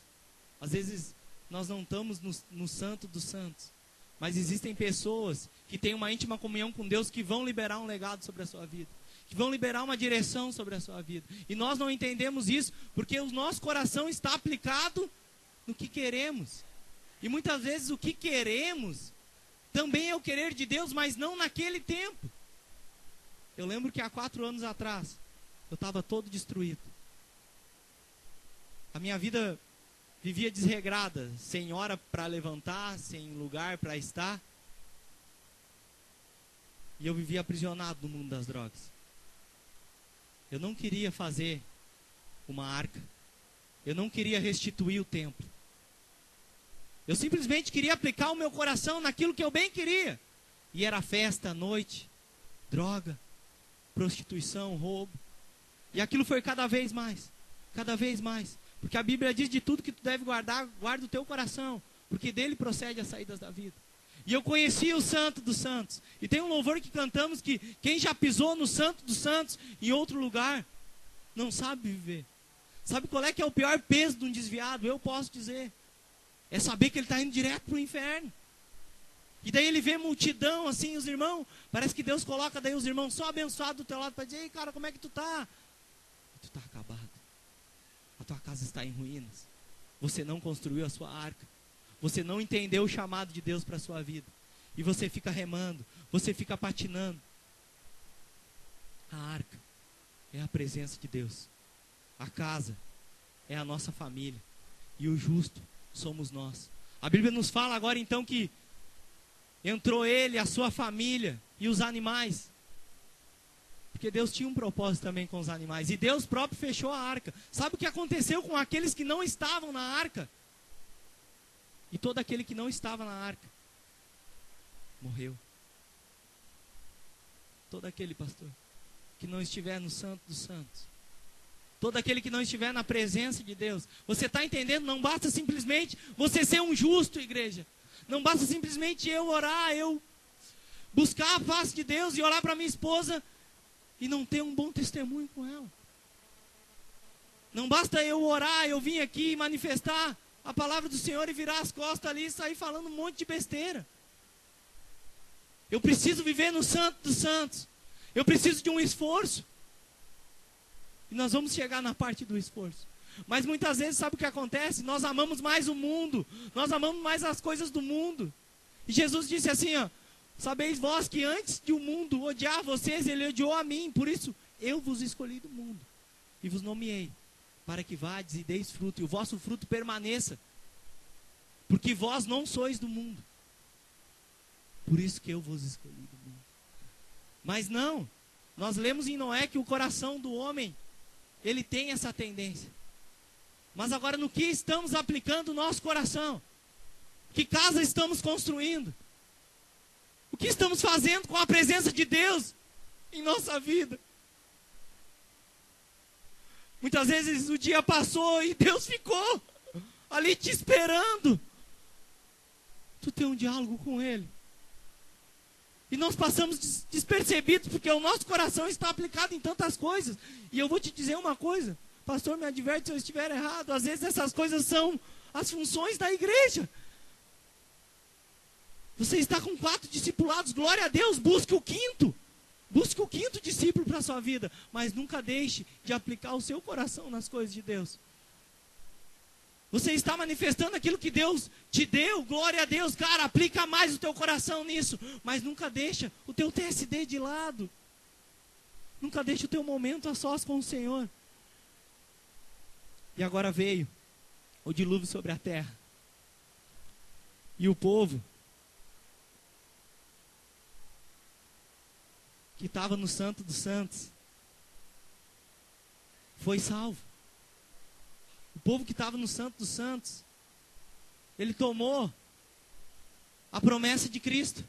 Às vezes nós não estamos no santo dos santos, mas existem pessoas que têm uma íntima comunhão com Deus, que vão liberar um legado sobre a sua vida, que vão liberar uma direção sobre a sua vida. E nós não entendemos isso, porque o nosso coração está aplicado no que queremos. E muitas vezes o que queremos também é o querer de Deus, mas não naquele tempo. Eu lembro que há 4 anos atrás, eu estava todo destruído. A minha vida vivia desregrada, sem hora para levantar, sem lugar para estar. E eu vivia aprisionado no mundo das drogas. Eu não queria fazer uma arca. Eu não queria restituir o templo. Eu simplesmente queria aplicar o meu coração naquilo que eu bem queria. E era festa, noite, droga, prostituição, roubo. E aquilo foi cada vez mais. Cada vez mais. Porque a Bíblia diz: de tudo que tu deve guardar, guarda o teu coração, porque dele procede as saídas da vida. E eu conhecia o Santo dos Santos. E tem um louvor que cantamos que quem já pisou no Santo dos Santos em outro lugar, não sabe viver. Sabe qual é que é o pior peso de um desviado? Eu posso dizer. É saber que ele está indo direto para o inferno. E daí ele vê multidão, assim, os irmãos. Parece que Deus coloca daí os irmãos só abençoados do teu lado para dizer: ei, cara, como é que tu tá? Tu está acabado. A tua casa está em ruínas. Você não construiu a sua arca. Você não entendeu o chamado de Deus para a sua vida. E você fica remando. Você fica patinando. A arca é a presença de Deus. A casa é a nossa família. E o justo somos nós. A Bíblia nos fala agora então que entrou ele, a sua família e os animais. Porque Deus tinha um propósito também com os animais. E Deus próprio fechou a arca. Sabe o que aconteceu com aqueles que não estavam na arca? E todo aquele que não estava na arca morreu. Todo aquele, pastor, que não estiver no Santo dos Santos. Todo aquele que não estiver na presença de Deus. Você está entendendo? Não basta simplesmente você ser um justo, igreja. Não basta simplesmente eu orar, eu buscar a face de Deus e orar para minha esposa e não ter um bom testemunho com ela. Não basta eu orar, eu vim aqui manifestar a palavra do Senhor e virar as costas ali e sair falando um monte de besteira. Eu preciso viver no Santo dos Santos. Eu preciso de um esforço. E nós vamos chegar na parte do esforço. Mas muitas vezes, sabe o que acontece? Nós amamos mais o mundo. Nós amamos mais as coisas do mundo. E Jesus disse assim, ó: sabeis vós que antes de o mundo odiar vocês, ele odiou a mim. Por isso, eu vos escolhi do mundo. E vos nomeei, para que vades e deis fruto. E o vosso fruto permaneça. Porque vós não sois do mundo. Por isso que eu vos escolhi do mundo. Mas não. Nós lemos em Noé que o coração do homem, ele tem essa tendência. Mas agora, no que estamos aplicando o nosso coração? Que casa estamos construindo? O que estamos fazendo com a presença de Deus em nossa vida? Muitas vezes o dia passou e Deus ficou ali te esperando. Tu tem um diálogo com Ele. E nós passamos despercebidos porque o nosso coração está aplicado em tantas coisas. E eu vou te dizer uma coisa. Pastor, me adverte se eu estiver errado. Às vezes essas coisas são as funções da igreja. Você está com 4 discipulados, glória a Deus, busque o 5º. Busque o 5º discípulo para a sua vida. Mas nunca deixe de aplicar o seu coração nas coisas de Deus. Você está manifestando aquilo que Deus te deu, glória a Deus, cara, aplica mais o teu coração nisso. Mas nunca deixa o teu TSD de lado. Nunca deixa o teu momento a sós com o Senhor. E agora veio o dilúvio sobre a terra. E o povo que estava no Santo dos Santos foi salvo. O povo que estava no Santo dos Santos, ele tomou a promessa de Cristo.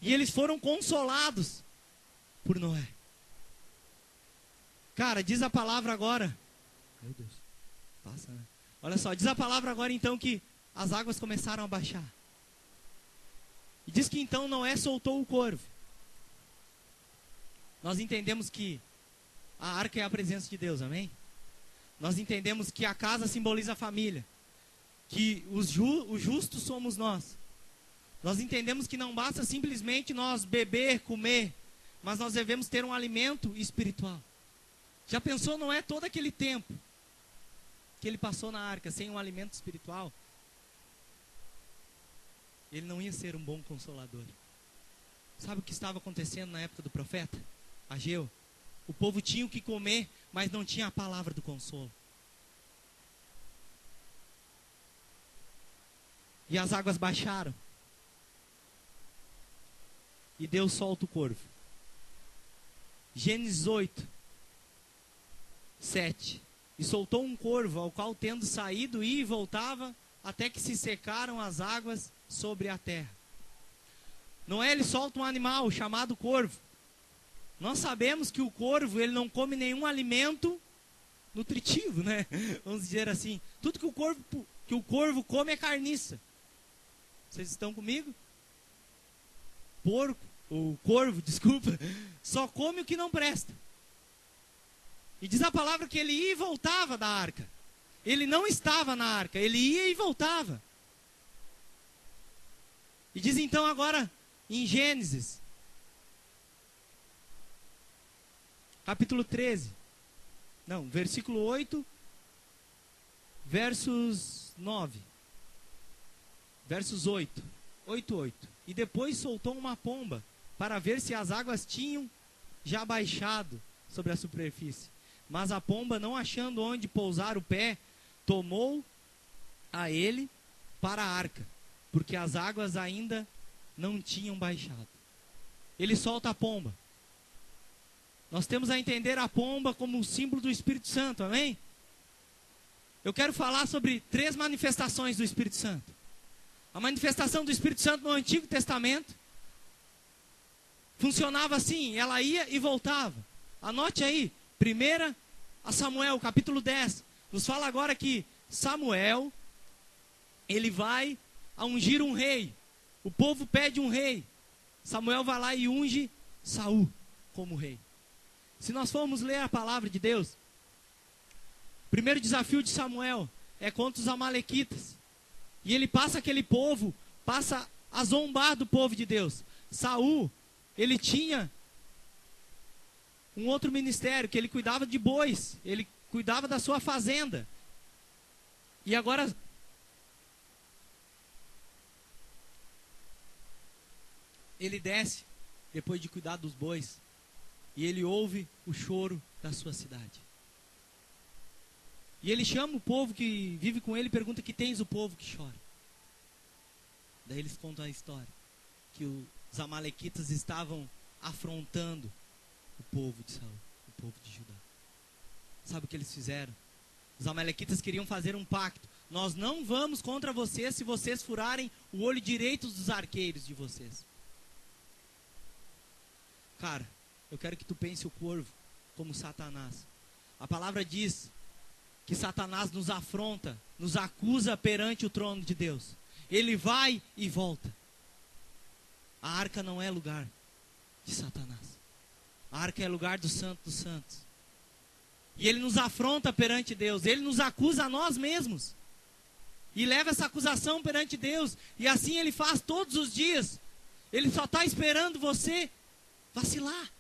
E eles foram consolados por Noé. Cara, diz a palavra agora. Meu Deus, passa, né? Olha só, diz a palavra agora então que as águas começaram a baixar. E diz que então Noé soltou o corvo. Nós entendemos que a arca é a presença de Deus, amém? Nós entendemos que a casa simboliza a família. Que os justos somos nós. Nós entendemos que não basta simplesmente nós beber, comer. Mas nós devemos ter um alimento espiritual. Já pensou, não é todo aquele tempo que ele passou na arca sem um alimento espiritual? Ele não ia ser um bom consolador. Sabe o que estava acontecendo na época do profeta Ageu? O povo tinha o que comer, mas não tinha a palavra do consolo. E as águas baixaram. E Deus solta o corvo. Gênesis 8, 7. E soltou um corvo, ao qual tendo saído, ia e voltava, até que se secaram as águas sobre a terra. Noé, ele solta um animal chamado corvo. Nós sabemos que o corvo, ele não come nenhum alimento nutritivo, né? Vamos dizer assim. Tudo que o corvo come é carniça. Vocês estão comigo? O corvo, desculpa, só come o que não presta. E diz a palavra que ele ia e voltava da arca. Ele não estava na arca, ele ia e voltava. E diz então agora em Gênesis, capítulo 13. Não, versículo 8, versos 9. Versos 8. 8. E depois soltou uma pomba, para ver se as águas tinham já baixado sobre a superfície. Mas a pomba, não achando onde pousar o pé, tomou a ele para a arca, porque as águas ainda não tinham baixado. Ele solta a pomba. Nós temos a entender a pomba como um símbolo do Espírito Santo, amém? Eu quero falar sobre 3 manifestações do Espírito Santo. A manifestação do Espírito Santo no Antigo Testamento funcionava assim, ela ia e voltava. Anote aí, 1 a Samuel, capítulo 10, nos fala agora que Samuel, ele vai a ungir um rei. O povo pede um rei. Samuel vai lá e unge Saul como rei. Se nós formos ler a palavra de Deus, o primeiro desafio de Samuel é contra os amalequitas. E ele passa aquele povo, passa a zombar do povo de Deus. Saul, ele tinha um outro ministério, que ele cuidava de bois, ele cuidava da sua fazenda. E agora ele desce, depois de cuidar dos bois, e ele ouve o choro da sua cidade. E ele chama o povo que vive com ele e pergunta: que tens o povo que chora? Daí eles contam a história, que os amalequitas estavam afrontando o povo de Saul, o povo de Judá. Sabe o que eles fizeram? Os amalequitas queriam fazer um pacto: nós não vamos contra vocês se vocês furarem o olho direito dos arqueiros de vocês. Cara, eu quero que tu pense o corvo como Satanás. A palavra diz que Satanás nos afronta, nos acusa perante o trono de Deus. Ele vai e volta. A arca não é lugar de Satanás. A arca é lugar do Santo dos Santos. E ele nos afronta perante Deus. Ele nos acusa a nós mesmos. E leva essa acusação perante Deus. E assim ele faz todos os dias. Ele só está esperando você vacilar.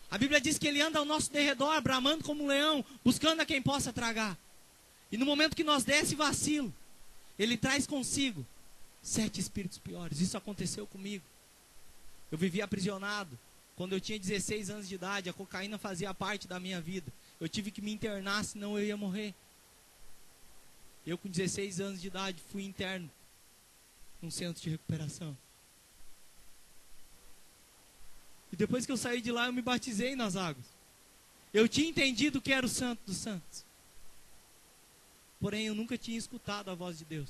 A Bíblia diz que ele anda ao nosso derredor, bramando como um leão, buscando a quem possa tragar. E no momento que nós desse vacilo, ele traz consigo 7 espíritos piores. Isso aconteceu comigo. Eu vivia aprisionado. Quando eu tinha 16 anos de idade, a cocaína fazia parte da minha vida. Eu tive que me internar, senão eu ia morrer. Eu, com 16 anos de idade, fui interno num centro de recuperação. E depois que eu saí de lá, eu me batizei nas águas. Eu tinha entendido que era o Santo dos Santos. Porém, eu nunca tinha escutado a voz de Deus.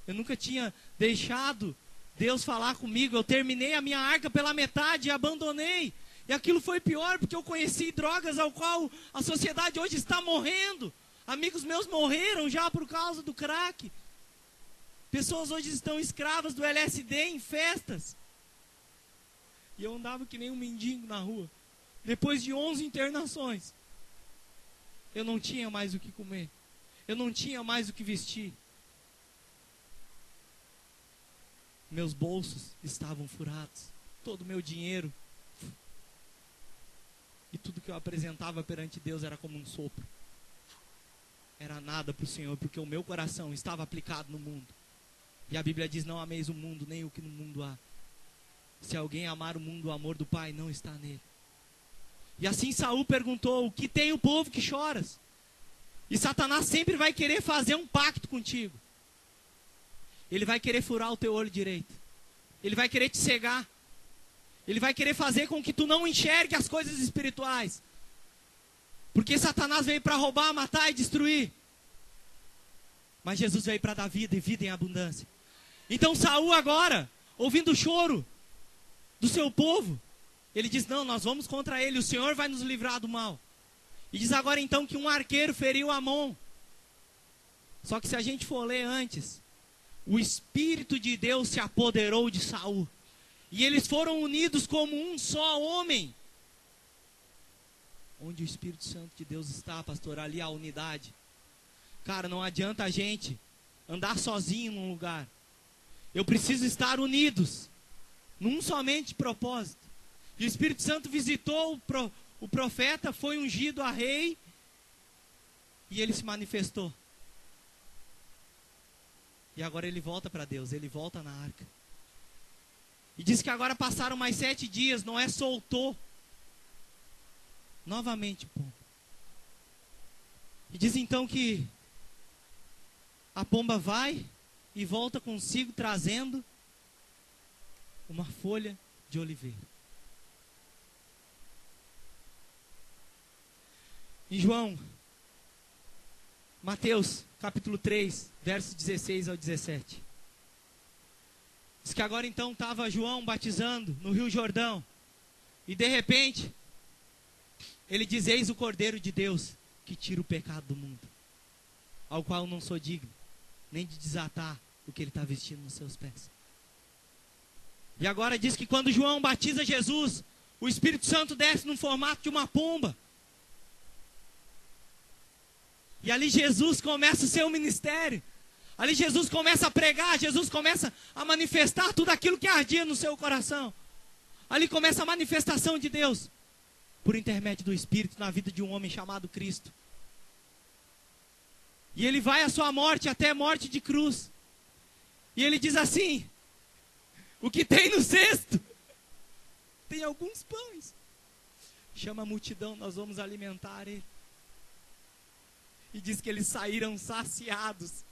Eu nunca tinha deixado Deus falar comigo. Eu terminei a minha arca pela metade e abandonei. E aquilo foi pior, porque eu conheci drogas ao qual a sociedade hoje está morrendo. Amigos meus morreram já por causa do crack. Pessoas hoje estão escravas do LSD em festas. E eu andava que nem um mendigo na rua. Depois de 11 internações, eu não tinha mais o que comer. Eu não tinha mais o que vestir. Meus bolsos estavam furados. Todo o meu dinheiro. E tudo que eu apresentava perante Deus era como um sopro. Era nada para o Senhor, porque o meu coração estava aplicado no mundo. E a Bíblia diz: não ameis o mundo, nem o que no mundo há. Se alguém amar o mundo, o amor do Pai não está nele. E assim Saul perguntou: o que tem o povo que choras? E Satanás sempre vai querer fazer um pacto contigo. Ele vai querer furar o teu olho direito. Ele vai querer te cegar. Ele vai querer fazer com que tu não enxergue as coisas espirituais. Porque Satanás veio para roubar, matar e destruir. Mas Jesus veio para dar vida, e vida em abundância. Então Saul agora, ouvindo o choro do seu povo, ele diz: não, nós vamos contra ele, o Senhor vai nos livrar do mal. E diz agora então que um arqueiro feriu Amon. Só que se a gente for ler antes, o Espírito de Deus se apoderou de Saul. E eles foram unidos como um só homem. Onde o Espírito Santo de Deus está, pastor, ali a unidade. Cara, não adianta a gente andar sozinho num lugar. Eu preciso estar unidos num somente propósito. E o Espírito Santo visitou o profeta, foi ungido a rei, e ele se manifestou. E agora ele volta para Deus, ele volta na arca. E diz que agora passaram mais 7 dias, Noé soltou novamente o pombo. E diz então que a pomba vai e volta consigo trazendo uma folha de oliveira. Em Mateus, capítulo 3, versos 16 ao 17. Diz que agora então estava João batizando no Rio Jordão. E de repente, ele diz: eis o Cordeiro de Deus que tira o pecado do mundo, ao qual eu não sou digno, nem de desatar o que ele está vestindo nos seus pés. E agora diz que quando João batiza Jesus, o Espírito Santo desce no formato de uma pomba. E ali Jesus começa o seu ministério. Ali Jesus começa a pregar, Jesus começa a manifestar tudo aquilo que ardia no seu coração. Ali começa a manifestação de Deus, por intermédio do Espírito, na vida de um homem chamado Cristo. E ele vai à sua morte, até morte de cruz. E ele diz assim: o que tem no cesto? Tem alguns pães. Chama a multidão, nós vamos alimentar ele. E diz que eles saíram saciados.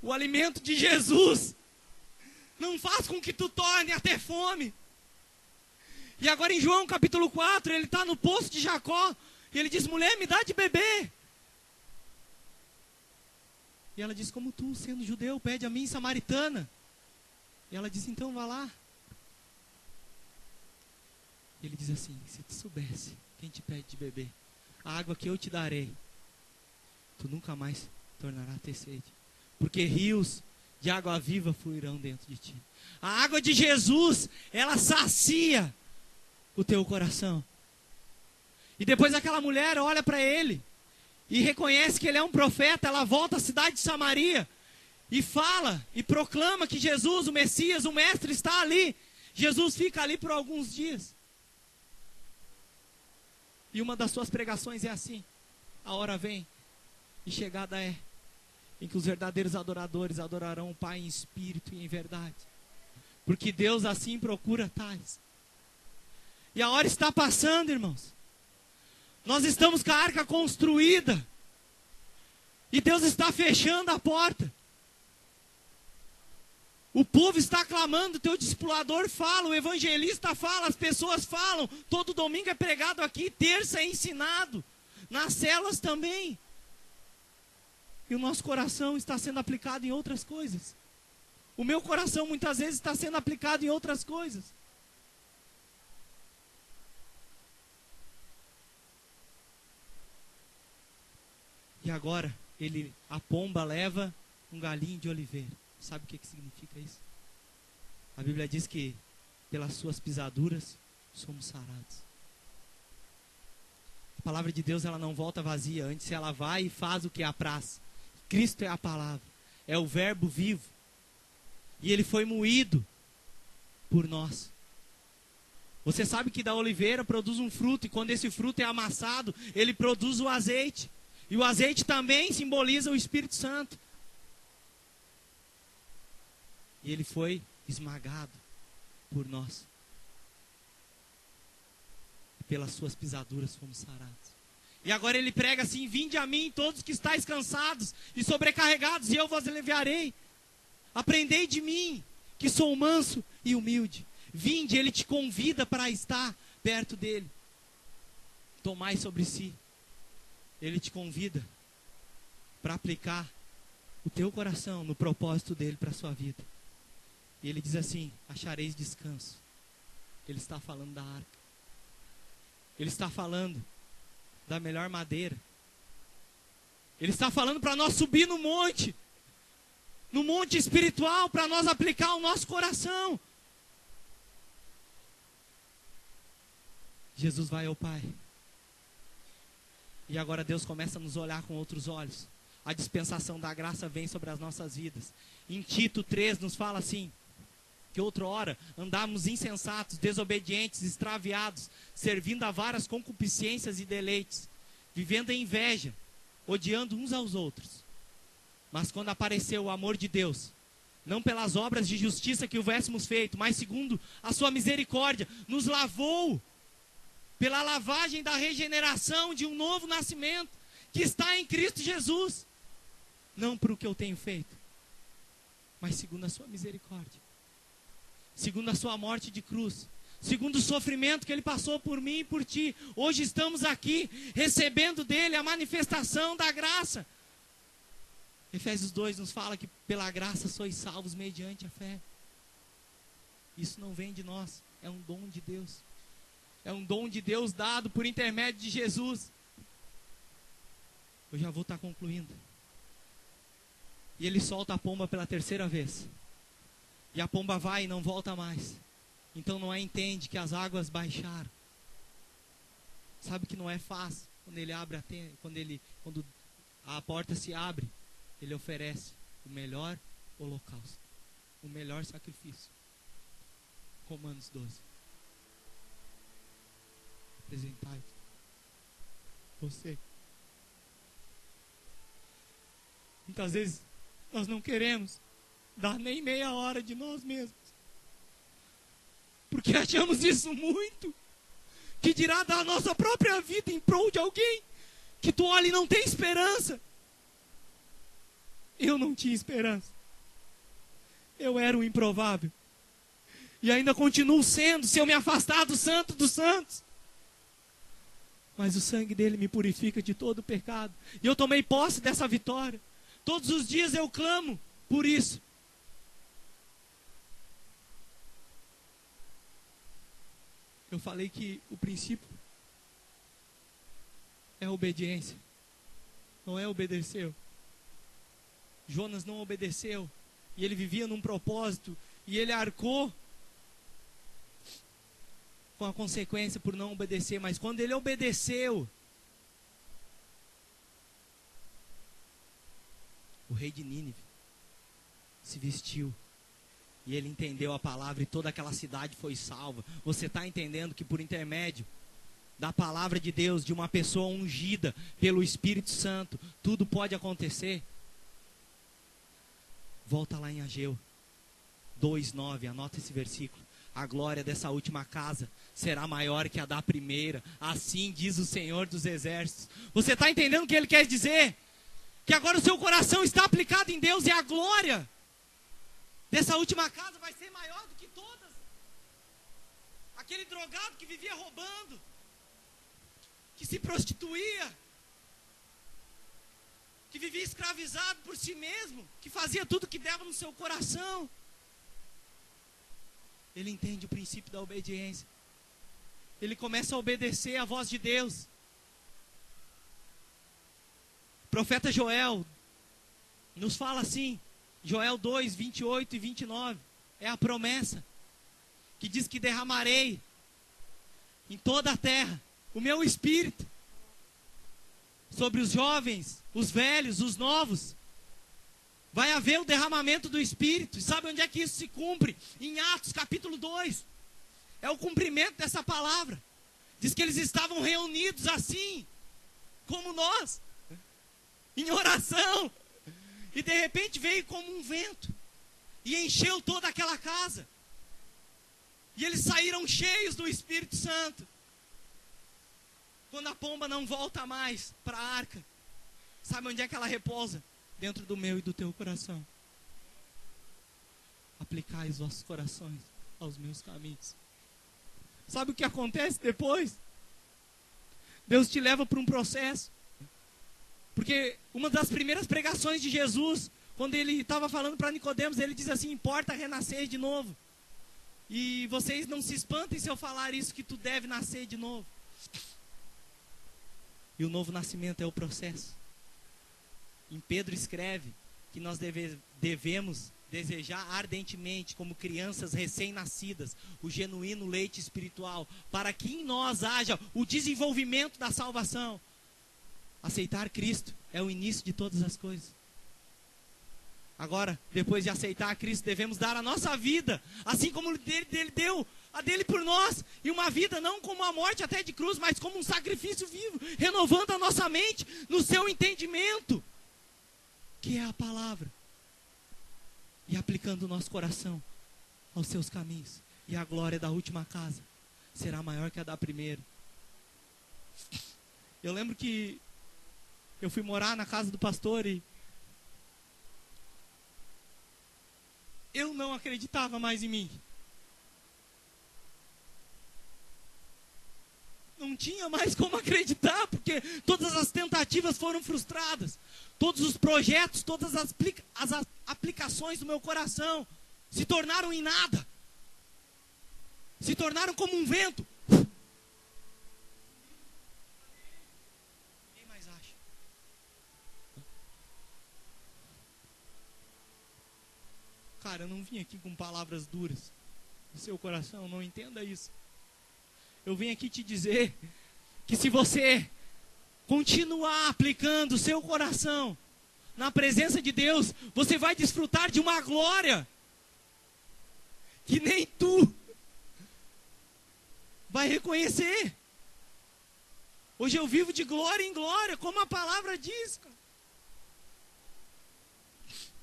O alimento de Jesus não faz com que tu torne a ter fome. E agora em João capítulo 4, ele está no poço de Jacó. E ele diz: mulher, me dá de beber. E ela diz: como tu, sendo judeu, pede a mim, samaritana? E ela diz: então vá lá. E ele diz assim: se tu soubesse quem te pede de beber, a água que eu te darei, tu nunca mais tornará a ter sede, porque rios de água viva fluirão dentro de ti. A água de Jesus, ela sacia o teu coração. E depois aquela mulher olha para ele e reconhece que ele é um profeta. Ela volta à cidade de Samaria e fala e proclama que Jesus, o Messias, o Mestre, está ali. Jesus fica ali por alguns dias. E uma das suas pregações é assim: a hora vem e chegada é, em que os verdadeiros adoradores adorarão o Pai em espírito e em verdade, porque Deus assim procura tais. E a hora está passando, irmãos. Nós estamos com a arca construída, e Deus está fechando a porta. O povo está clamando, o teu discipulador fala, o evangelista fala, as pessoas falam. Todo domingo é pregado aqui, terça é ensinado, nas células também. E o nosso coração está sendo aplicado em outras coisas. O meu coração muitas vezes está sendo aplicado em outras coisas. E agora, a pomba leva um galinho de oliveira. Sabe o que significa isso? A Bíblia diz que pelas suas pisaduras somos sarados. A palavra de Deus, ela não volta vazia. Antes ela vai e faz o que apraz. Cristo é a palavra, é o verbo vivo. E ele foi moído por nós. Você sabe que da oliveira produz um fruto, e quando esse fruto é amassado, ele produz o azeite. E o azeite também simboliza o Espírito Santo. E ele foi esmagado por nós. E pelas suas pisaduras fomos sarados. E agora ele prega assim: vinde a mim todos que estáis cansados e sobrecarregados, e eu vos aliviarei. Aprendei de mim, que sou manso e humilde. Vinde, ele te convida para estar perto dele. Tomai sobre si. Ele te convida para aplicar o teu coração no propósito dele para a sua vida. E ele diz assim: achareis descanso. Ele está falando da arca. Ele está falando da melhor madeira. Ele está falando para nós subir no monte espiritual, para nós aplicar o nosso coração. Jesus vai ao Pai. E agora Deus começa a nos olhar com outros olhos. a dispensação da graça vem sobre as nossas vidas. Em Tito 3 nos fala assim, que outrora andávamos insensatos, desobedientes, extraviados, servindo a várias concupiscências e deleites, vivendo em inveja, odiando uns aos outros. Mas quando apareceu o amor de Deus, não pelas obras de justiça que houvéssemos feito, mas segundo a sua misericórdia, nos lavou pela lavagem da regeneração de um novo nascimento, que está em Cristo Jesus. Não por o que eu tenho feito, mas segundo a sua misericórdia. Segundo a sua morte de cruz, segundo o sofrimento que ele passou por mim e por ti. Hoje estamos aqui, recebendo dele a manifestação da graça. Efésios 2 nos fala que pela graça sois salvos mediante a fé. Isso não vem de nós, é um dom de Deus. É um dom de Deus dado por intermédio de Jesus. Eu já vou estar concluindo. E ele solta a pomba pela terceira vez. E a pomba vai e não volta mais. Então Noé entende que as águas baixaram. Sabe que não é fácil. Quando ele abre a tenda, quando a porta se abre, ele oferece o melhor holocausto, o melhor sacrifício. Romanos 12. Apresentai você. Muitas vezes nós não queremos dar nem meia hora de nós mesmos, porque achamos isso muito. Que dirá da nossa própria vida em prol de alguém que tu olha e não tem esperança. Eu não tinha esperança. Eu era um improvável. E ainda continuo sendo, se eu me afastar do Santo dos Santos. Mas o sangue dele me purifica de todo o pecado. E eu tomei posse dessa vitória. Todos os dias eu clamo por isso. Eu falei que o princípio é a obediência. Não é obedecer. Jonas não obedeceu. E ele vivia num propósito. E ele arcou com a consequência por não obedecer. Mas quando ele obedeceu, o rei de Nínive se vestiu. E ele entendeu a palavra e toda aquela cidade foi salva. Você está entendendo que por intermédio da palavra de Deus, de uma pessoa ungida pelo Espírito Santo, tudo pode acontecer? Volta lá em Ageu 2:9, anota esse versículo. A glória dessa última casa será maior que a da primeira. Assim diz o Senhor dos Exércitos. Você está entendendo o que ele quer dizer? Que agora o seu coração está aplicado em Deus e a glória dessa última casa vai ser maior do que todas. Aquele drogado que vivia roubando, que se prostituía, que vivia escravizado por si mesmo, que fazia tudo que dava no seu coração. Ele entende o princípio da obediência. Ele começa a obedecer à voz de Deus. O profeta Joel nos fala assim, Joel 2, 28 e 29, é a promessa, que diz que derramarei em toda a terra o meu espírito, sobre os jovens, os velhos, os novos. Vai haver o derramamento do Espírito. E sabe onde é que isso se cumpre? Em Atos capítulo 2. É o cumprimento dessa palavra. Diz que eles estavam reunidos assim, como nós, em oração. E de repente veio como um vento e encheu toda aquela casa. E eles saíram cheios do Espírito Santo. Quando a pomba não volta mais para a arca, sabe onde é que ela repousa? Dentro do meu e do teu coração. Aplicai os vossos corações aos meus caminhos. Sabe o que acontece depois? Deus te leva para um processo. Porque uma das primeiras pregações de Jesus, quando ele estava falando para Nicodemos, ele diz assim: importa renascer de novo. E vocês não se espantem se eu falar isso, que tu deve nascer de novo. E o novo nascimento é o processo. Em Pedro escreve que nós devemos desejar ardentemente, como crianças recém-nascidas, o genuíno leite espiritual, para que em nós haja o desenvolvimento da salvação. Aceitar Cristo é o início de todas as coisas. Agora, depois de aceitar a Cristo, devemos dar a nossa vida, assim como ele deu a dele por nós, e uma vida não como a morte até de cruz, mas como um sacrifício vivo, renovando a nossa mente no seu entendimento, que é a palavra, e aplicando o nosso coração aos seus caminhos, e a glória da última casa será maior que a da primeira. Eu lembro que eu fui morar na casa do pastor e eu não acreditava mais em mim. Não tinha mais como acreditar, porque todas as tentativas foram frustradas. Todos os projetos, todas as aplicações do meu coração se tornaram em nada. Se tornaram como um vento. Ninguém mais acha. Cara, eu não vim aqui com palavras duras no seu coração, não entenda isso. Eu vim aqui te dizer que se você continuar aplicando o seu coração na presença de Deus, você vai desfrutar de uma glória que nem tu vai reconhecer. Hoje eu vivo de glória em glória, como a palavra diz, cara.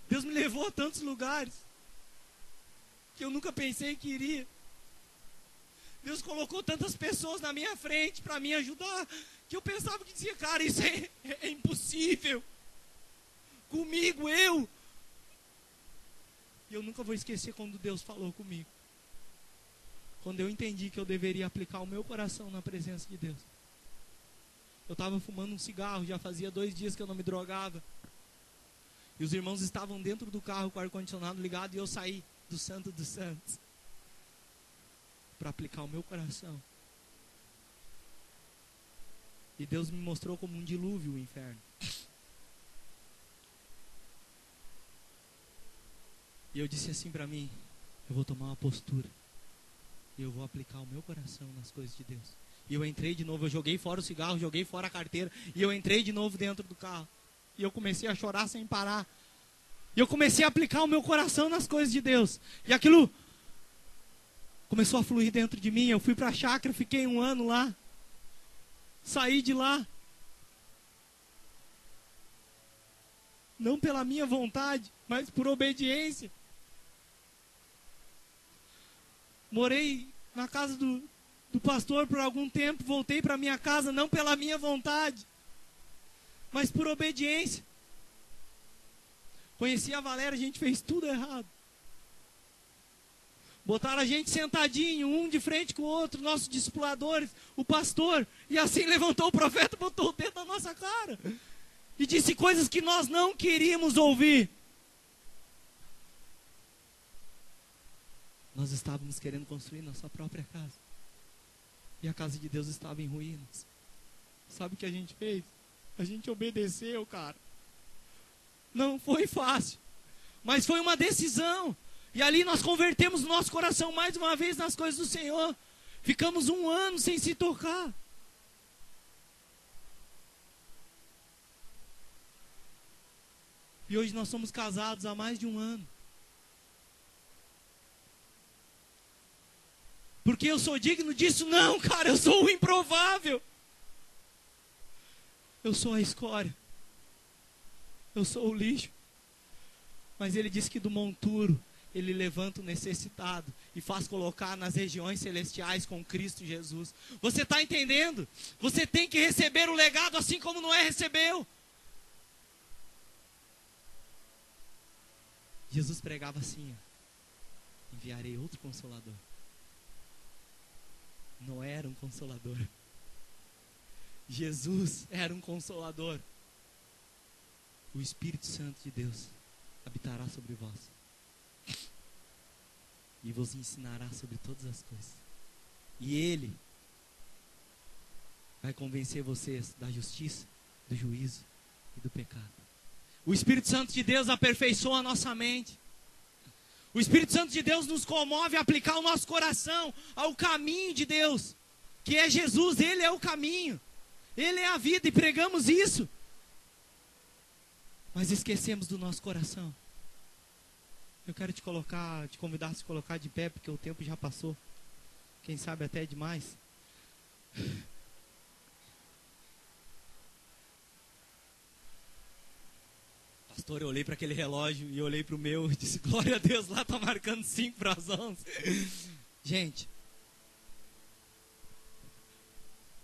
Deus me levou a tantos lugares que eu nunca pensei que iria. Deus colocou tantas pessoas na minha frente para me ajudar, que eu pensava que dizia, cara, isso é impossível. Comigo, eu. E eu nunca vou esquecer quando Deus falou comigo. Quando eu entendi que eu deveria aplicar o meu coração na presença de Deus. Eu estava fumando um cigarro, já fazia 2 dias que eu não me drogava. E os irmãos estavam dentro do carro com o ar-condicionado ligado e eu saí do Santo dos Santos para aplicar o meu coração. E Deus me mostrou como um dilúvio o inferno. E eu disse assim para mim, eu vou tomar uma postura. E eu vou aplicar o meu coração nas coisas de Deus. E eu entrei de novo, eu joguei fora o cigarro, joguei fora a carteira. E eu entrei de novo dentro do carro. E eu comecei a chorar sem parar. E eu comecei a aplicar o meu coração nas coisas de Deus. E aquilo começou a fluir dentro de mim. Eu fui para a chácara, fiquei 1 ano lá. Saí de lá. Não pela minha vontade, mas por obediência. Morei na casa do pastor por algum tempo. Voltei para minha casa, não pela minha vontade, mas por obediência. Conheci a Valéria, a gente fez tudo errado. Botaram a gente sentadinho, um de frente com o outro, nossos discipuladores, o pastor, e assim levantou o profeta, botou o dedo na nossa cara e disse coisas que nós não queríamos ouvir. Nós estávamos querendo construir nossa própria casa, e a casa de Deus estava em ruínas. Sabe o que a gente fez? A gente obedeceu, cara. Não foi fácil, mas foi uma decisão. E ali nós convertemos o nosso coração mais uma vez nas coisas do Senhor. Ficamos 1 ano sem se tocar. E hoje nós somos casados há mais de 1 ano. Porque eu sou digno disso? Não, cara, eu sou o improvável. Eu sou a escória. Eu sou o lixo. Mas ele disse que do monturo ele levanta o necessitado e faz colocar nas regiões celestiais com Cristo Jesus. Você está entendendo? Você tem que receber o legado assim como Noé recebeu. Jesus pregava assim, ó, enviarei outro consolador. Noé era um consolador. Jesus era um consolador. O Espírito Santo de Deus habitará sobre vós e vos ensinará sobre todas as coisas. E Ele vai convencer vocês da justiça, do juízo e do pecado. O Espírito Santo de Deus aperfeiçoa a nossa mente. O Espírito Santo de Deus nos comove a aplicar o nosso coração ao caminho de Deus, que é Jesus. Ele é o caminho, Ele é a vida, e pregamos isso. mas esquecemos do nosso coração. Eu quero te convidar a se colocar de pé, porque o tempo já passou. Quem sabe até demais. Pastor, eu olhei para aquele relógio e olhei para o meu e disse, glória a Deus, lá está marcando 5 para as 11. Gente,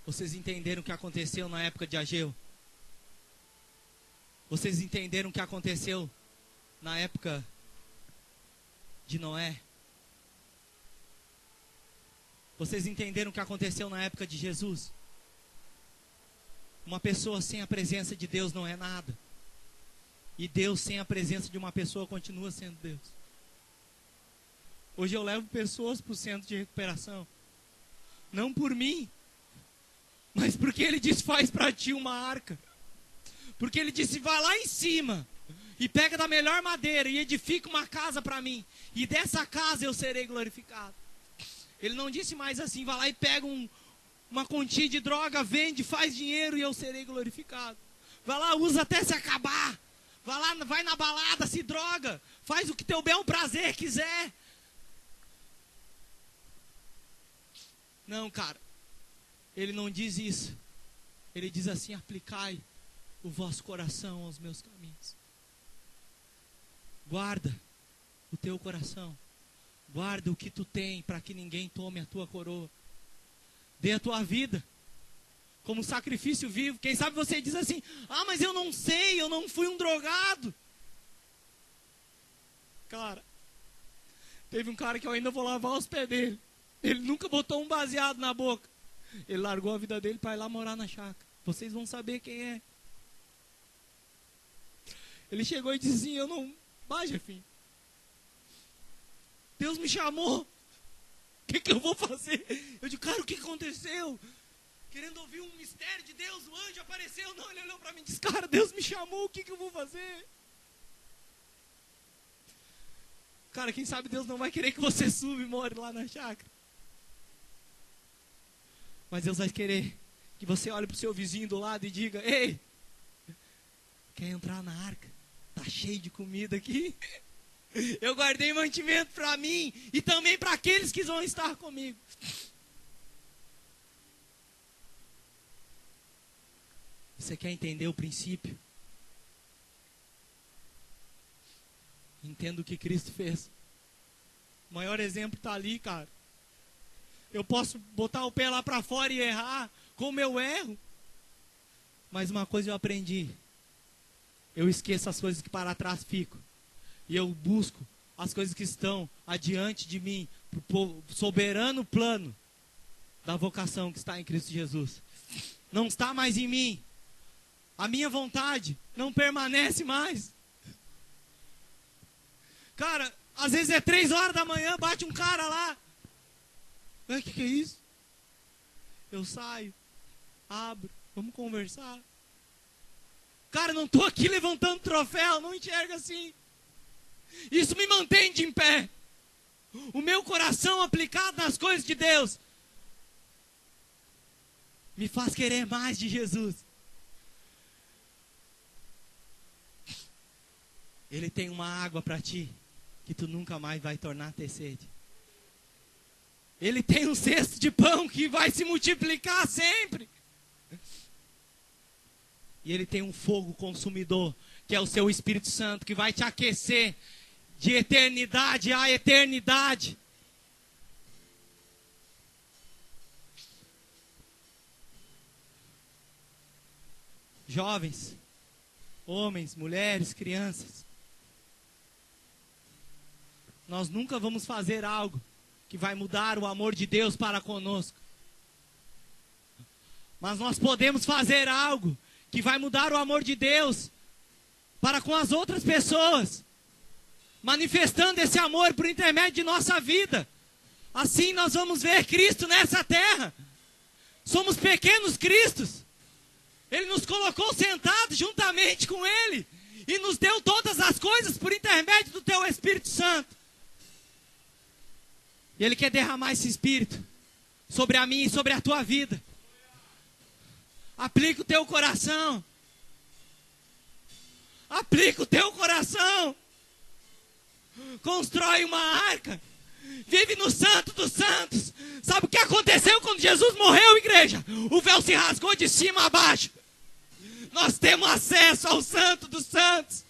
vocês entenderam o que aconteceu na época de Ageu? Vocês entenderam o que aconteceu na época de Noé? Vocês entenderam o que aconteceu na época de Jesus? Uma pessoa sem a presença de Deus não é nada. E Deus sem a presença de uma pessoa continua sendo Deus. Hoje eu levo pessoas para o centro de recuperação. Não por mim, mas porque Ele disse, faz para ti uma arca. Porque Ele disse, vai lá em cima e pega da melhor madeira e edifica uma casa para mim. E dessa casa eu serei glorificado. Ele não disse mais assim, vai lá e pega uma quantia de droga, vende, faz dinheiro e eu serei glorificado. Vai lá, usa até se acabar. Vai lá, vai na balada, se droga. Faz o que teu bel prazer quiser. Não, cara. Ele não diz isso. Ele diz assim, aplicai o vosso coração aos meus caminhos. Guarda o teu coração. Guarda o que tu tem para que ninguém tome a tua coroa. Dê a tua vida como sacrifício vivo. Quem sabe você diz assim, mas eu não sei, eu não fui um drogado. Cara, teve um cara que eu ainda vou lavar os pés dele. Ele nunca botou um baseado na boca. Ele largou a vida dele para ir lá morar na chácara. Vocês vão saber quem é. Ele chegou e disse assim, eu não... Jefinho, Deus me chamou. O que eu vou fazer? Eu digo, cara, o que aconteceu? Querendo ouvir um mistério de Deus, o anjo apareceu. Não, ele olhou para mim e disse, cara, Deus me chamou, o que eu vou fazer? Cara, quem sabe Deus não vai querer que você suba e more lá na chácara. Mas Deus vai querer que você olhe para o seu vizinho do lado e diga, ei, quer entrar na arca? Tá cheio de comida aqui. Eu guardei mantimento para mim e também para aqueles que vão estar comigo. Você quer entender o princípio? Entenda o que Cristo fez. O maior exemplo está ali, cara. Eu posso botar o pé lá para fora e errar, como eu erro. Mas uma coisa eu aprendi. Eu esqueço as coisas que para trás ficam. E eu busco as coisas que estão adiante de mim, pro soberano plano da vocação que está em Cristo Jesus. Não está mais em mim. A minha vontade não permanece mais. Cara, às vezes é 3 horas da manhã, bate um cara lá. O que é isso? Eu saio, abro, vamos conversar. Cara, não estou aqui levantando troféu, não enxerga assim. Isso me mantém de em pé. O meu coração aplicado nas coisas de Deus me faz querer mais de Jesus. Ele tem uma água para ti que tu nunca mais vai tornar a ter sede. Ele tem um cesto de pão que vai se multiplicar sempre. E Ele tem um fogo consumidor, que é o seu Espírito Santo, que vai te aquecer de eternidade a eternidade. Jovens, homens, mulheres, crianças, nós nunca vamos fazer algo que vai mudar o amor de Deus para conosco. Mas nós podemos fazer algo que vai mudar o amor de Deus para com as outras pessoas, manifestando esse amor por intermédio de nossa vida. Assim nós vamos ver Cristo nessa terra. Somos pequenos Cristos. Ele nos colocou sentados juntamente com Ele e nos deu todas as coisas por intermédio do Teu Espírito Santo. E Ele quer derramar esse Espírito sobre a minha e sobre a tua vida. Aplica o teu coração. Aplica o teu coração. Constrói uma arca. Vive no santo dos santos. Sabe o que aconteceu quando Jesus morreu, igreja? O véu se rasgou de cima a baixo. Nós temos acesso ao santo dos santos.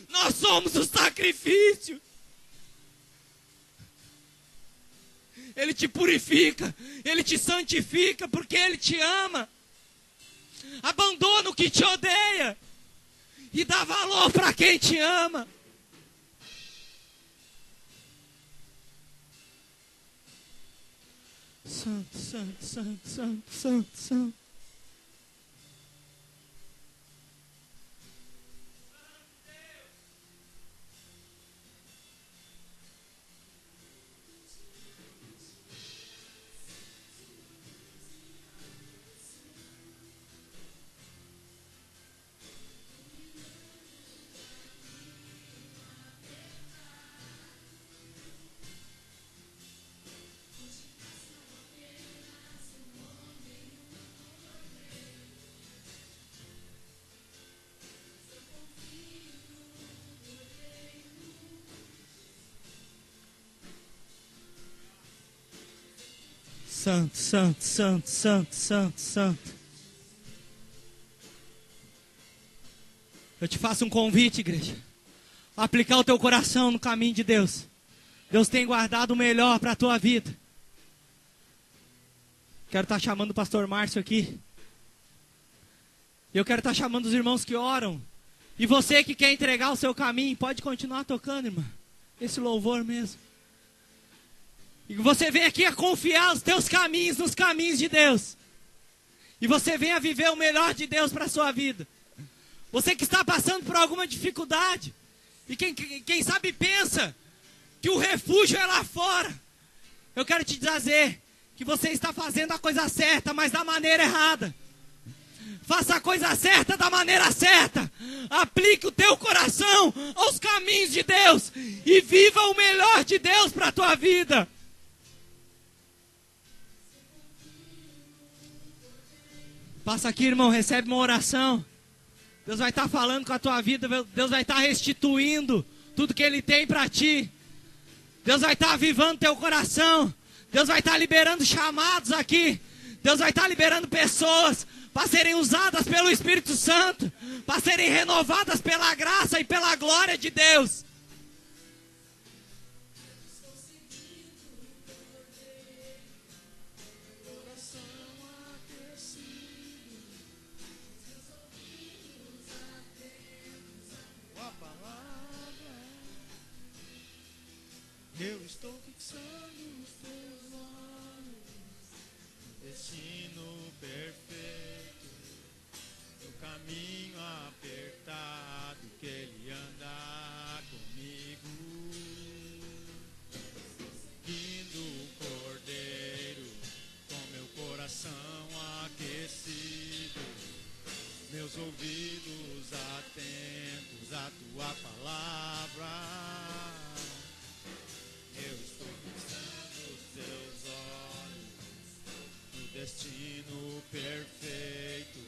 Nós somos o sacrifício. Ele te purifica, Ele te santifica porque Ele te ama. Abandona o que te odeia e dá valor para quem te ama. Santo, santo, santo, santo, santo, santo. Santo, santo, santo, santo, santo, santo. Eu te faço um convite, igreja. Aplicar o teu coração no caminho de Deus. Deus tem guardado o melhor para a tua vida. Quero estar chamando o pastor Márcio aqui. Eu quero estar chamando os irmãos que oram. E você que quer entregar o seu caminho, pode continuar tocando, irmã. Esse louvor mesmo. E você vem aqui a confiar os teus caminhos nos caminhos de Deus. E você vem a viver o melhor de Deus para a sua vida. Você que está passando por alguma dificuldade. E quem sabe pensa que o refúgio é lá fora. Eu quero te dizer que você está fazendo a coisa certa, mas da maneira errada. Faça a coisa certa da maneira certa. Aplique o teu coração aos caminhos de Deus. E viva o melhor de Deus para a tua vida. Passa aqui, irmão, recebe uma oração. Deus vai estar falando com a tua vida. Deus vai estar restituindo tudo que Ele tem para ti. Deus vai estar avivando teu coração. Deus vai estar liberando chamados aqui. Deus vai estar liberando pessoas para serem usadas pelo Espírito Santo, para serem renovadas pela graça e pela glória de Deus. Eu estou fixando os teus olhos, destino perfeito, no caminho apertado que Ele anda comigo, seguindo o Cordeiro, com meu coração aquecido, meus ouvidos atentos à tua palavra. Eu estou fixando os teus olhos no destino perfeito,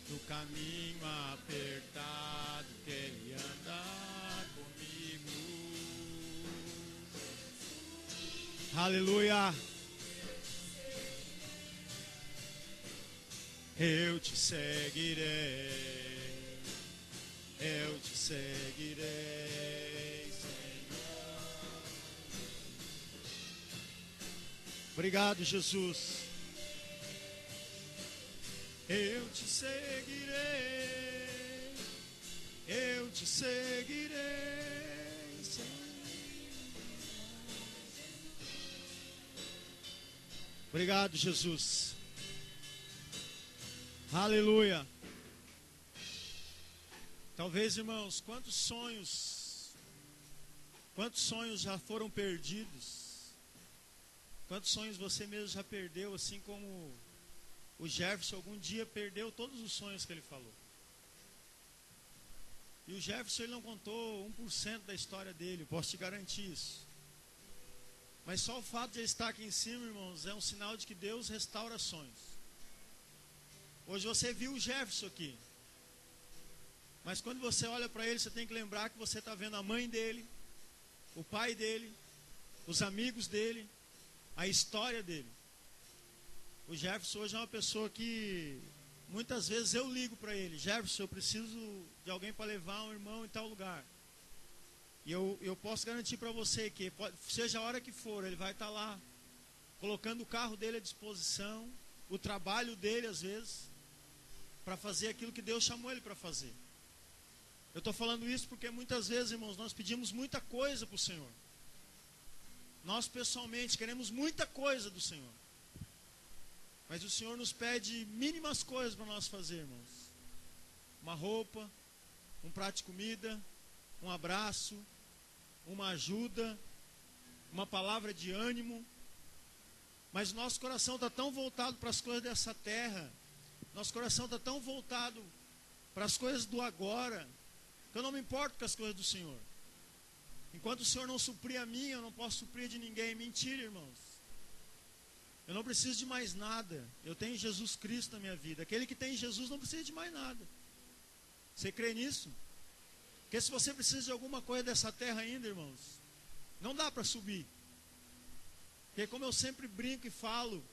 no caminho apertado que Ele anda comigo. Aleluia! Eu te seguirei, eu te seguirei, Senhor. Obrigado, Jesus. Eu te seguirei, eu te seguirei, Senhor. Obrigado, Jesus. Aleluia. Talvez, irmãos, quantos sonhos já foram perdidos? Quantos sonhos você mesmo já perdeu, assim como o Jefferson algum dia perdeu todos os sonhos que ele falou. E o Jefferson, ele não contou 1% da história dele, posso te garantir isso. Mas só o fato de ele estar aqui em cima, irmãos, é um sinal de que Deus restaura sonhos. Hoje você viu o Jefferson aqui. Mas quando você olha para ele, você tem que lembrar que você está vendo a mãe dele, o pai dele, os amigos dele, a história dele. O Jefferson hoje é uma pessoa que muitas vezes eu ligo para ele: Jefferson, eu preciso de alguém para levar um irmão em tal lugar. E eu posso garantir para você que, seja a hora que for, ele vai estar lá, colocando o carro dele à disposição, o trabalho dele às vezes, para fazer aquilo que Deus chamou ele para fazer. Eu estou falando isso porque muitas vezes, irmãos, nós pedimos muita coisa para o Senhor. Nós pessoalmente queremos muita coisa do Senhor. Mas o Senhor nos pede mínimas coisas para nós fazer, irmãos. Uma roupa, um prato de comida, um abraço, uma ajuda, uma palavra de ânimo. Mas o nosso coração está tão voltado para as coisas dessa terra, nosso coração está tão voltado para as coisas do agora, que eu não me importo com as coisas do Senhor. Enquanto o Senhor não suprir a minha, eu não posso suprir de ninguém. Mentira, irmãos. Eu não preciso de mais nada. Eu tenho Jesus Cristo na minha vida. Aquele que tem Jesus não precisa de mais nada. Você crê nisso? Porque se você precisa de alguma coisa dessa terra ainda, irmãos, não dá para subir. Porque como eu sempre brinco e falo,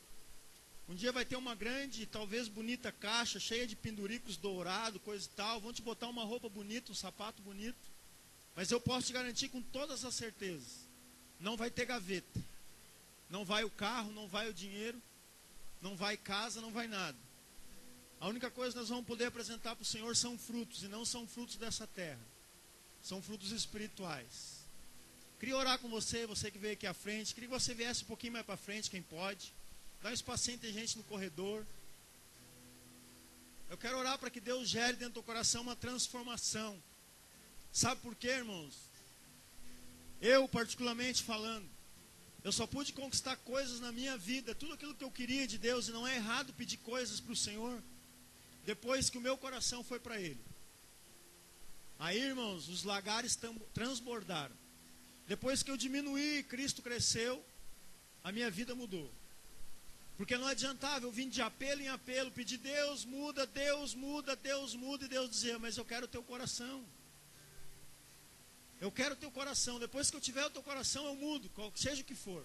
um dia vai ter uma grande, talvez bonita caixa, cheia de penduricos dourados, coisa e tal. Vão te botar uma roupa bonita, um sapato bonito. Mas eu posso te garantir com todas as certezas: não vai ter gaveta. Não vai o carro, não vai o dinheiro, não vai casa, não vai nada. A única coisa que nós vamos poder apresentar para o Senhor são frutos, e não são frutos dessa terra. São frutos espirituais. Queria orar com você, você que veio aqui à frente. Queria que você viesse um pouquinho mais para frente, quem pode. Dá um espacinho, tem gente no corredor. Eu quero orar para que Deus gere dentro do coração uma transformação. Sabe por quê, irmãos? Eu, particularmente falando, eu só pude conquistar coisas na minha vida, tudo aquilo que eu queria de Deus, e não é errado pedir coisas para o Senhor, depois que o meu coração foi para Ele. Aí, irmãos, os lagares transbordaram. Depois que eu diminuí, Cristo cresceu, a minha vida mudou. Porque não adiantava eu vir de apelo em apelo, pedir: Deus muda, Deus muda, Deus muda, e Deus dizia: mas eu quero o teu coração. Eu quero o teu coração. Depois que eu tiver o teu coração, eu mudo, seja o que for.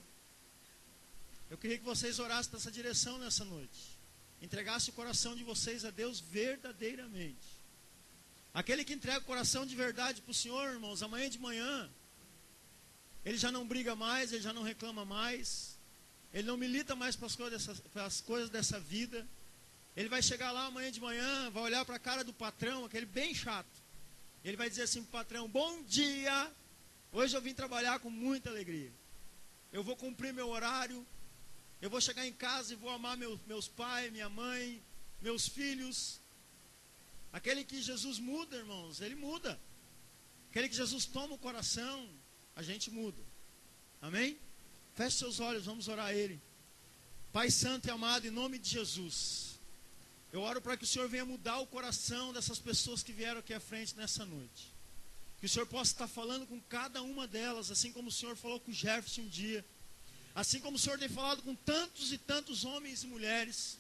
Eu queria que vocês orassem nessa direção nessa noite. Entregassem o coração de vocês a Deus verdadeiramente. Aquele que entrega o coração de verdade para o Senhor, irmãos, amanhã de manhã, ele já não briga mais, ele já não reclama mais, ele não milita mais para as coisas dessa vida. Ele vai chegar lá amanhã de manhã, vai olhar para a cara do patrão, aquele bem chato. Ele vai dizer assim para o patrão: bom dia, hoje eu vim trabalhar com muita alegria. Eu vou cumprir meu horário, eu vou chegar em casa e vou amar meus pais, minha mãe, meus filhos. Aquele que Jesus muda, irmãos, ele muda. Aquele que Jesus toma o coração, a gente muda. Amém? Feche seus olhos, vamos orar a Ele. Pai santo e amado, em nome de Jesus, eu oro para que o Senhor venha mudar o coração dessas pessoas que vieram aqui à frente nessa noite. Que o Senhor possa estar falando com cada uma delas, assim como o Senhor falou com o Jefferson um dia. Assim como o Senhor tem falado com tantos e tantos homens e mulheres.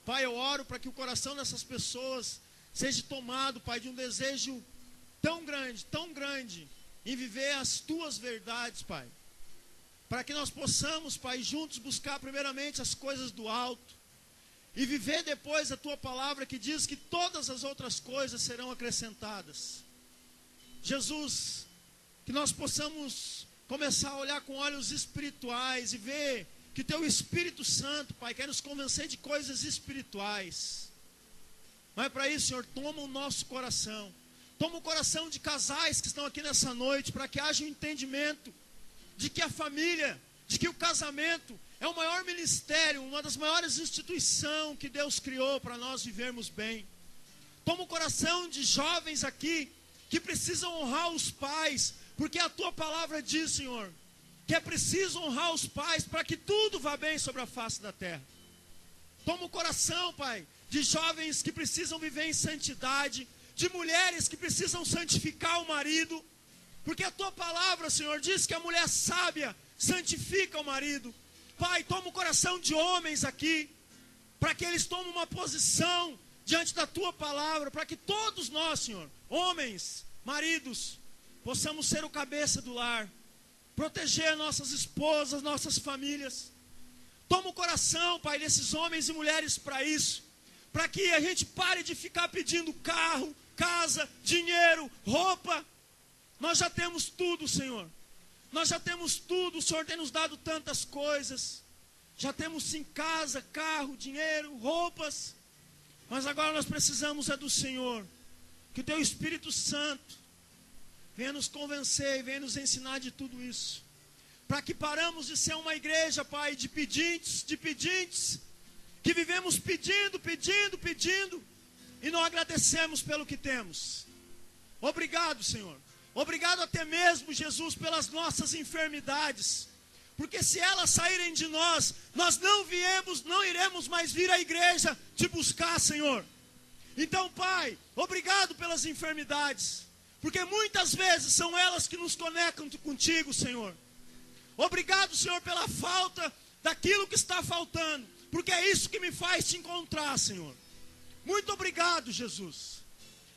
Pai, eu oro para que o coração dessas pessoas seja tomado, Pai, de um desejo tão grande, em viver as Tuas verdades, Pai. Para que nós possamos, Pai, juntos buscar primeiramente as coisas do alto. E viver depois a Tua palavra que diz que todas as outras coisas serão acrescentadas. Jesus, que nós possamos começar a olhar com olhos espirituais e ver que Teu Espírito Santo, Pai, quer nos convencer de coisas espirituais. Mas para isso, Senhor, toma o nosso coração. Toma o coração de casais que estão aqui nessa noite, para que haja um entendimento de que a família, de que o casamento é o maior ministério, uma das maiores instituições que Deus criou para nós vivermos bem. Toma o coração de jovens aqui que precisam honrar os pais, porque a Tua palavra diz, Senhor, que é preciso honrar os pais para que tudo vá bem sobre a face da terra. Toma o coração, Pai, de jovens que precisam viver em santidade, de mulheres que precisam santificar o marido, porque a Tua palavra, Senhor, diz que a mulher sábia santifica o marido. Pai, toma o coração de homens aqui, para que eles tomem uma posição diante da tua palavra, para que todos nós, Senhor, homens, maridos, possamos ser o cabeça do lar, proteger nossas esposas, nossas famílias. Toma o coração, Pai, desses homens e mulheres para isso, para que a gente pare de ficar pedindo carro, casa, dinheiro, roupa. Nós já temos tudo, Senhor. Nós já temos tudo, o Senhor tem nos dado tantas coisas. Já temos sim casa, carro, dinheiro, roupas. Mas agora nós precisamos é do Senhor. Que o Teu Espírito Santo venha nos convencer e venha nos ensinar de tudo isso. Para que paramos de ser uma igreja, Pai, de pedintes, que vivemos pedindo, e não agradecemos pelo que temos. Obrigado, Senhor. Obrigado até mesmo, Jesus, pelas nossas enfermidades. Porque se elas saírem de nós, nós não iremos mais vir à igreja te buscar, Senhor. Então, Pai, obrigado pelas enfermidades. Porque muitas vezes são elas que nos conectam contigo, Senhor. Obrigado, Senhor, pela falta daquilo que está faltando. Porque é isso que me faz te encontrar, Senhor. Muito obrigado, Jesus.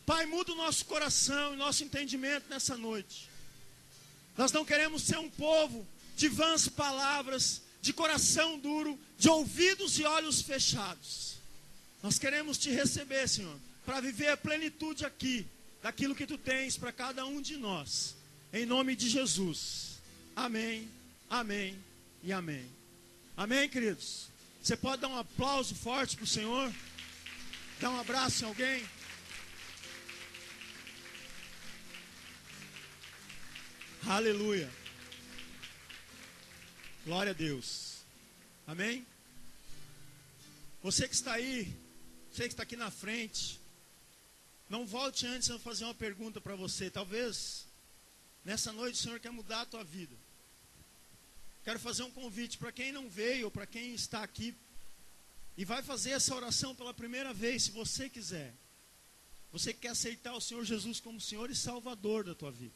Pai, muda o nosso coração e nosso entendimento nessa noite. Nós não queremos ser um povo de vãs palavras, de coração duro, de ouvidos e olhos fechados. Nós queremos te receber, Senhor, para viver a plenitude aqui, daquilo que tu tens para cada um de nós. Em nome de Jesus. Amém, amém e amém. Amém, queridos? Você pode dar um aplauso forte para o Senhor? Dar um abraço em alguém? Aleluia. Glória a Deus. Amém? Você que está aí, você que está aqui na frente, não volte antes de eu fazer uma pergunta para você. Talvez nessa noite o Senhor quer mudar a tua vida. Quero fazer um convite para quem não veio, ou para quem está aqui e vai fazer essa oração pela primeira vez, se você quiser. Você quer aceitar o Senhor Jesus como Senhor e Salvador da tua vida.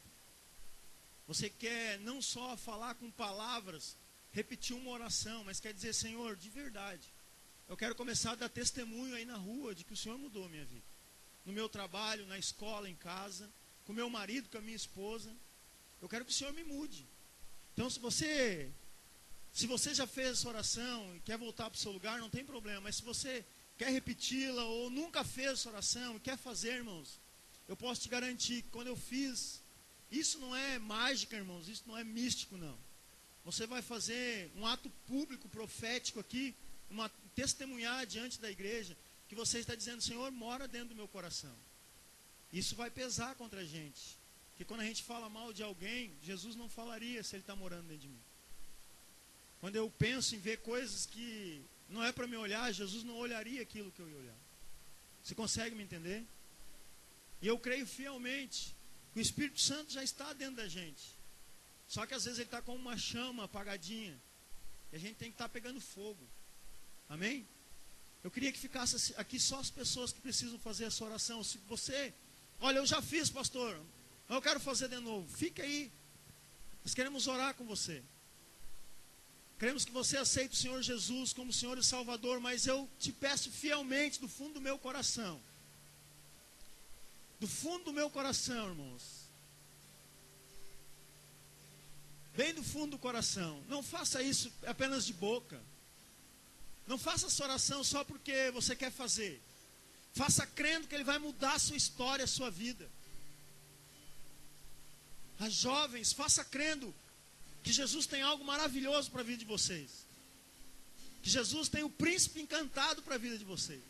Você quer não só falar com palavras, repetir uma oração, mas quer dizer, Senhor, de verdade, eu quero começar a dar testemunho aí na rua de que o Senhor mudou a minha vida. No meu trabalho, na escola, em casa, com meu marido, com a minha esposa. Eu quero que o Senhor me mude. Então, se você já fez essa oração e quer voltar para o seu lugar, não tem problema. Mas se você quer repeti-la ou nunca fez essa oração e quer fazer, irmãos, eu posso te garantir que quando eu fiz, isso não é mágica, irmãos, isso não é místico, não. Você vai fazer um ato público, profético aqui, uma testemunhar diante da igreja, que você está dizendo, Senhor, mora dentro do meu coração. Isso vai pesar contra a gente. Porque quando a gente fala mal de alguém, Jesus não falaria se ele está morando dentro de mim. Quando eu penso em ver coisas que não é para me olhar, Jesus não olharia aquilo que eu ia olhar. Você consegue me entender? E eu creio fielmente que o Espírito Santo já está dentro da gente. Só que às vezes ele está com uma chama apagadinha. E a gente tem que estar pegando fogo. Amém? Eu queria que ficasse aqui só as pessoas que precisam fazer essa oração. Se você, olha, eu já fiz, pastor, mas eu quero fazer de novo. Fique aí. Nós queremos orar com você. Queremos que você aceite o Senhor Jesus como Senhor e Salvador, mas eu te peço fielmente do fundo do meu coração. Do fundo do meu coração, irmãos. Bem do fundo do coração. Não faça isso apenas de boca. Não faça essa oração só porque você quer fazer. Faça crendo que Ele vai mudar a sua história, a sua vida. As jovens, faça crendo que Jesus tem algo maravilhoso para a vida de vocês. Que Jesus tem o príncipe encantado para a vida de vocês.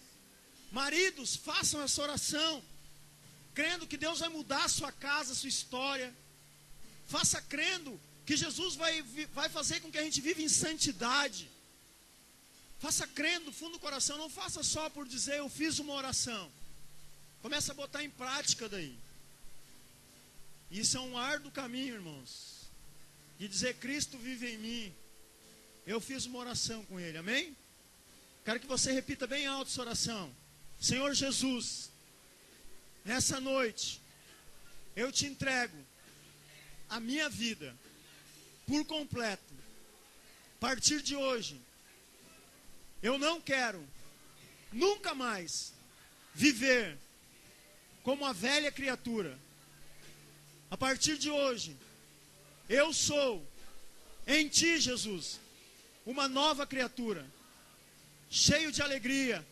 Maridos, façam essa oração, crendo que Deus vai mudar a sua casa, a sua história. Faça crendo que Jesus vai fazer com que a gente viva em santidade. Faça crendo do fundo do coração. Não faça só por dizer eu fiz uma oração. Comece a botar em prática daí. Isso é um árduo caminho, irmãos. De dizer Cristo vive em mim. Eu fiz uma oração com Ele, amém? Quero que você repita bem alto essa oração. Senhor Jesus, nessa noite eu te entrego a minha vida por completo. A partir de hoje eu não quero nunca mais viver como a velha criatura. A partir de hoje, eu sou em ti, Jesus, uma nova criatura, cheio de alegria,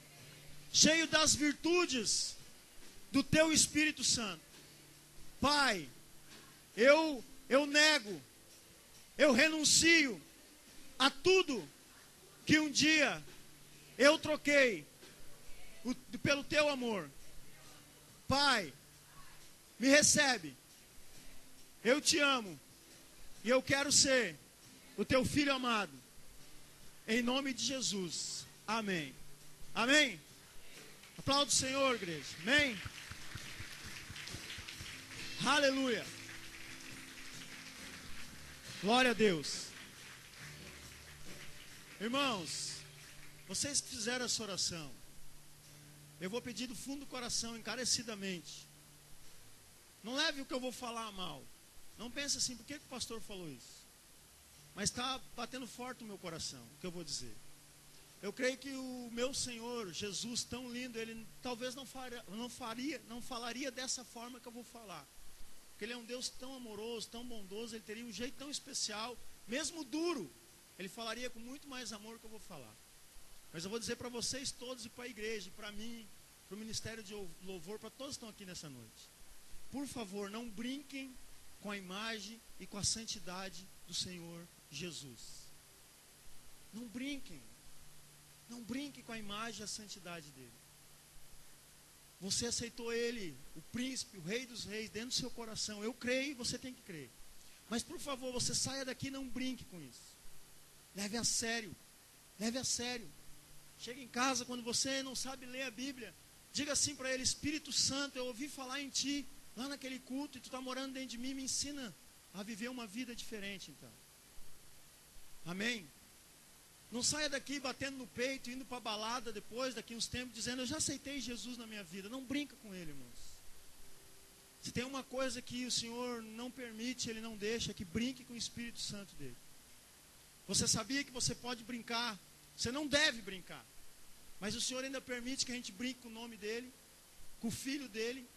cheio das virtudes do teu Espírito Santo. Pai, eu nego, eu renuncio a tudo que um dia eu troquei pelo teu amor. Pai, me recebe. Eu te amo e eu quero ser o teu filho amado. Em nome de Jesus. Amém. Amém? Aplauda o Senhor, igreja. Amém? Aleluia. Glória a Deus. Irmãos, vocês que fizeram essa oração, eu vou pedir do fundo do coração, encarecidamente. Não leve o que eu vou falar a mal. Não pense assim, por que o pastor falou isso? Mas está batendo forte no meu coração, o que eu vou dizer. Eu creio que o meu Senhor, Jesus, tão lindo, Ele talvez não falaria dessa forma que eu vou falar. Porque Ele é um Deus tão amoroso, tão bondoso, Ele teria um jeito tão especial, mesmo duro, Ele falaria com muito mais amor que eu vou falar. Mas eu vou dizer para vocês todos e para a igreja, para mim, para o ministério de louvor, para todos que estão aqui nessa noite. Por favor, não brinquem com a imagem e com a santidade do Senhor Jesus. Não brinquem. Não brinquem com a imagem e a santidade dele. Você aceitou ele, o príncipe, o rei dos reis, dentro do seu coração. Eu creio e você tem que crer. Mas por favor, você saia daqui e não brinque com isso. Leve a sério. Leve a sério. Chega em casa, quando você não sabe ler a Bíblia, diga assim para ele: Espírito Santo, eu ouvi falar em ti lá naquele culto, e tu está morando dentro de mim, me ensina a viver uma vida diferente, então. Amém? Não saia daqui batendo no peito, indo para a balada depois, daqui uns tempos, dizendo: eu já aceitei Jesus na minha vida. Não brinca com ele, irmãos. Se tem uma coisa que o Senhor não permite, Ele não deixa, é que brinque com o Espírito Santo dele. Você sabia que você pode brincar? Você não deve brincar. Mas o Senhor ainda permite que a gente brinque com o nome dele, com o Filho dele.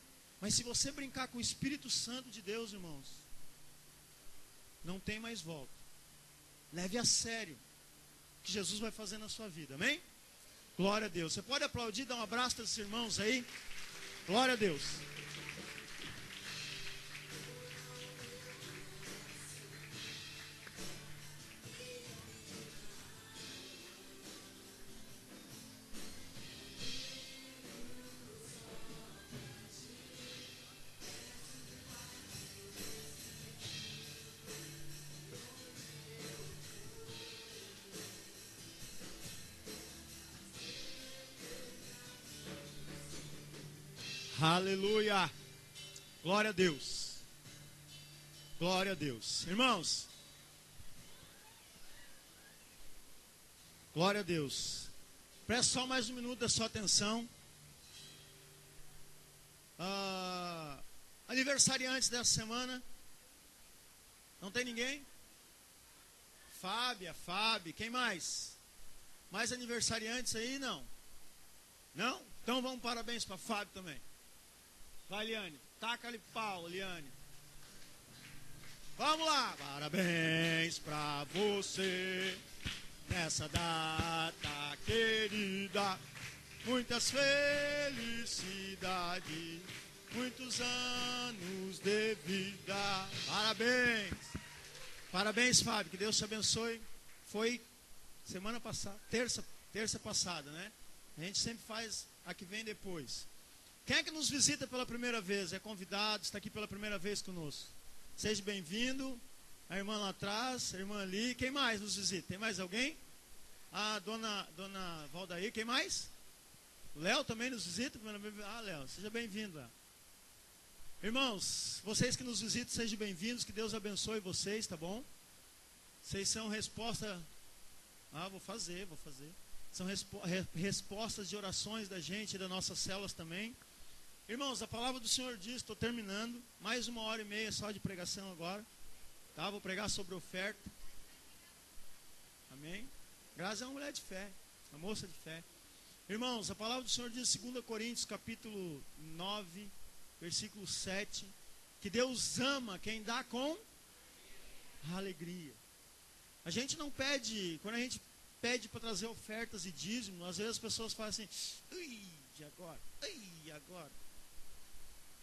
Mas se você brincar com o Espírito Santo de Deus, irmãos, não tem mais volta. Leve a sério o que Jesus vai fazer na sua vida, amém? Glória a Deus. Você pode aplaudir, dar um abraço para esses irmãos aí? Glória a Deus. Aleluia. Glória a Deus. Glória a Deus. Irmãos, glória a Deus. Presta só mais um minuto da sua atenção. Aniversariantes dessa semana. Não tem ninguém? Fábio. Quem mais? Mais aniversariantes aí? Não? Não? Então vamos parabéns para Fábio também. Vai, Liane. Taca-lhe pau, Liane. Vamos lá. Parabéns pra você nessa data querida. Muitas felicidades, muitos anos de vida. Parabéns. Parabéns, Fábio. Que Deus te abençoe. Foi semana passada, terça passada, né? A gente sempre faz a que vem depois. Quem é que nos visita pela primeira vez? É convidado, está aqui pela primeira vez conosco. Seja bem-vindo. A irmã lá atrás, a irmã ali. Quem mais nos visita? Tem mais alguém? A dona Valdair. Quem mais? O Léo também nos visita? Ah, Léo, seja bem-vindo lá. Irmãos, vocês que nos visitam, sejam bem-vindos. Que Deus abençoe vocês, tá bom? Vocês são resposta... vou fazer. São respostas de orações da gente e das nossas células também. Irmãos, a palavra do Senhor diz, estou terminando, mais 1h30 só de pregação agora. Tá? Vou pregar sobre oferta. Amém? Graças é uma mulher de fé, uma moça de fé. Irmãos, a palavra do Senhor diz em 2 Coríntios capítulo 9, versículo 7, que Deus ama quem dá com alegria. A gente não pede, quando a gente pede para trazer ofertas e dízimos, às vezes as pessoas falam assim, e agora? E agora?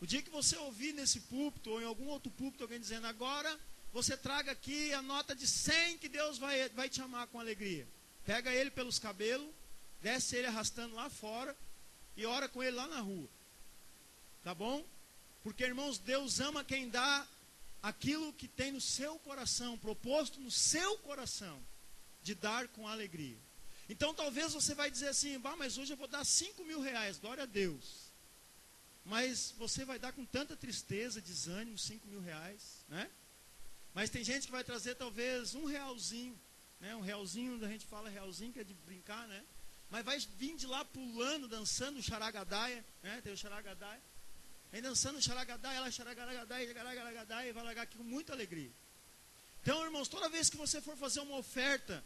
O dia que você ouvir nesse púlpito, ou em algum outro púlpito, alguém dizendo, agora você traga aqui a nota de 100 que Deus vai te amar com alegria. Pega ele pelos cabelos, desce ele arrastando lá fora e ora com ele lá na rua. Tá bom? Porque, irmãos, Deus ama quem dá aquilo que tem no seu coração, proposto no seu coração, de dar com alegria. Então talvez você vai dizer assim, mas hoje eu vou dar 5 mil reais, glória a Deus. Mas você vai dar com tanta tristeza, desânimo, 5 mil reais, né? Mas tem gente que vai trazer talvez um realzinho, né? Um realzinho, a gente fala realzinho, que é de brincar, né? Mas vai vir de lá pulando, dançando o xaragadaia, né? Tem o xaragadaia. Vem dançando o xaragadaia, ela xaragadaia, e vai largar aqui com muita alegria. Então, irmãos, toda vez que você for fazer uma oferta,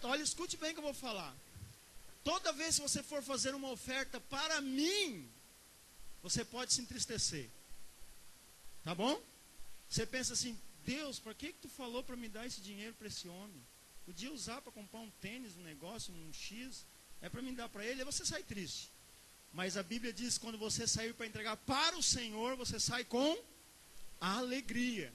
olha, escute bem o que eu vou falar. Toda vez que você for fazer uma oferta para mim, você pode se entristecer. Tá bom? Você pensa assim, Deus, para que tu falou para me dar esse dinheiro para esse homem? Podia usar para comprar um tênis, um negócio, um X, é para me dar para ele, aí você sai triste. Mas a Bíblia diz que quando você sair para entregar para o Senhor, você sai com alegria.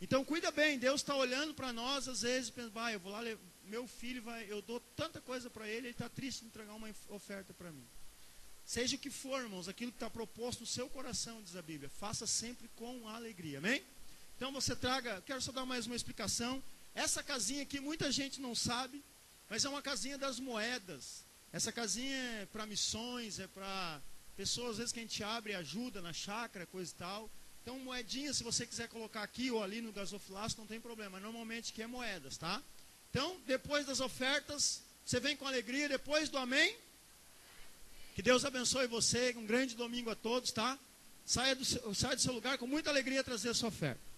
Então cuida bem, Deus está olhando para nós, às vezes, pensa, eu vou lá, meu filho eu dou tanta coisa para ele está triste de entregar uma oferta para mim. Seja o que for, irmãos, aquilo que está proposto no seu coração, diz a Bíblia, faça sempre com alegria, amém? Então você traga, quero só dar mais uma explicação. Essa casinha aqui, muita gente não sabe, mas é uma casinha das moedas. Essa casinha é para missões, é para pessoas, às vezes, que a gente abre e ajuda na chácara, coisa e tal. Então, moedinha, se você quiser colocar aqui ou ali no gasofilaço, não tem problema. Normalmente aqui é moedas, tá? Então, depois das ofertas, você vem com alegria, depois do amém. Que Deus abençoe você, um grande domingo a todos, tá? Saia do seu lugar com muita alegria trazer a sua oferta.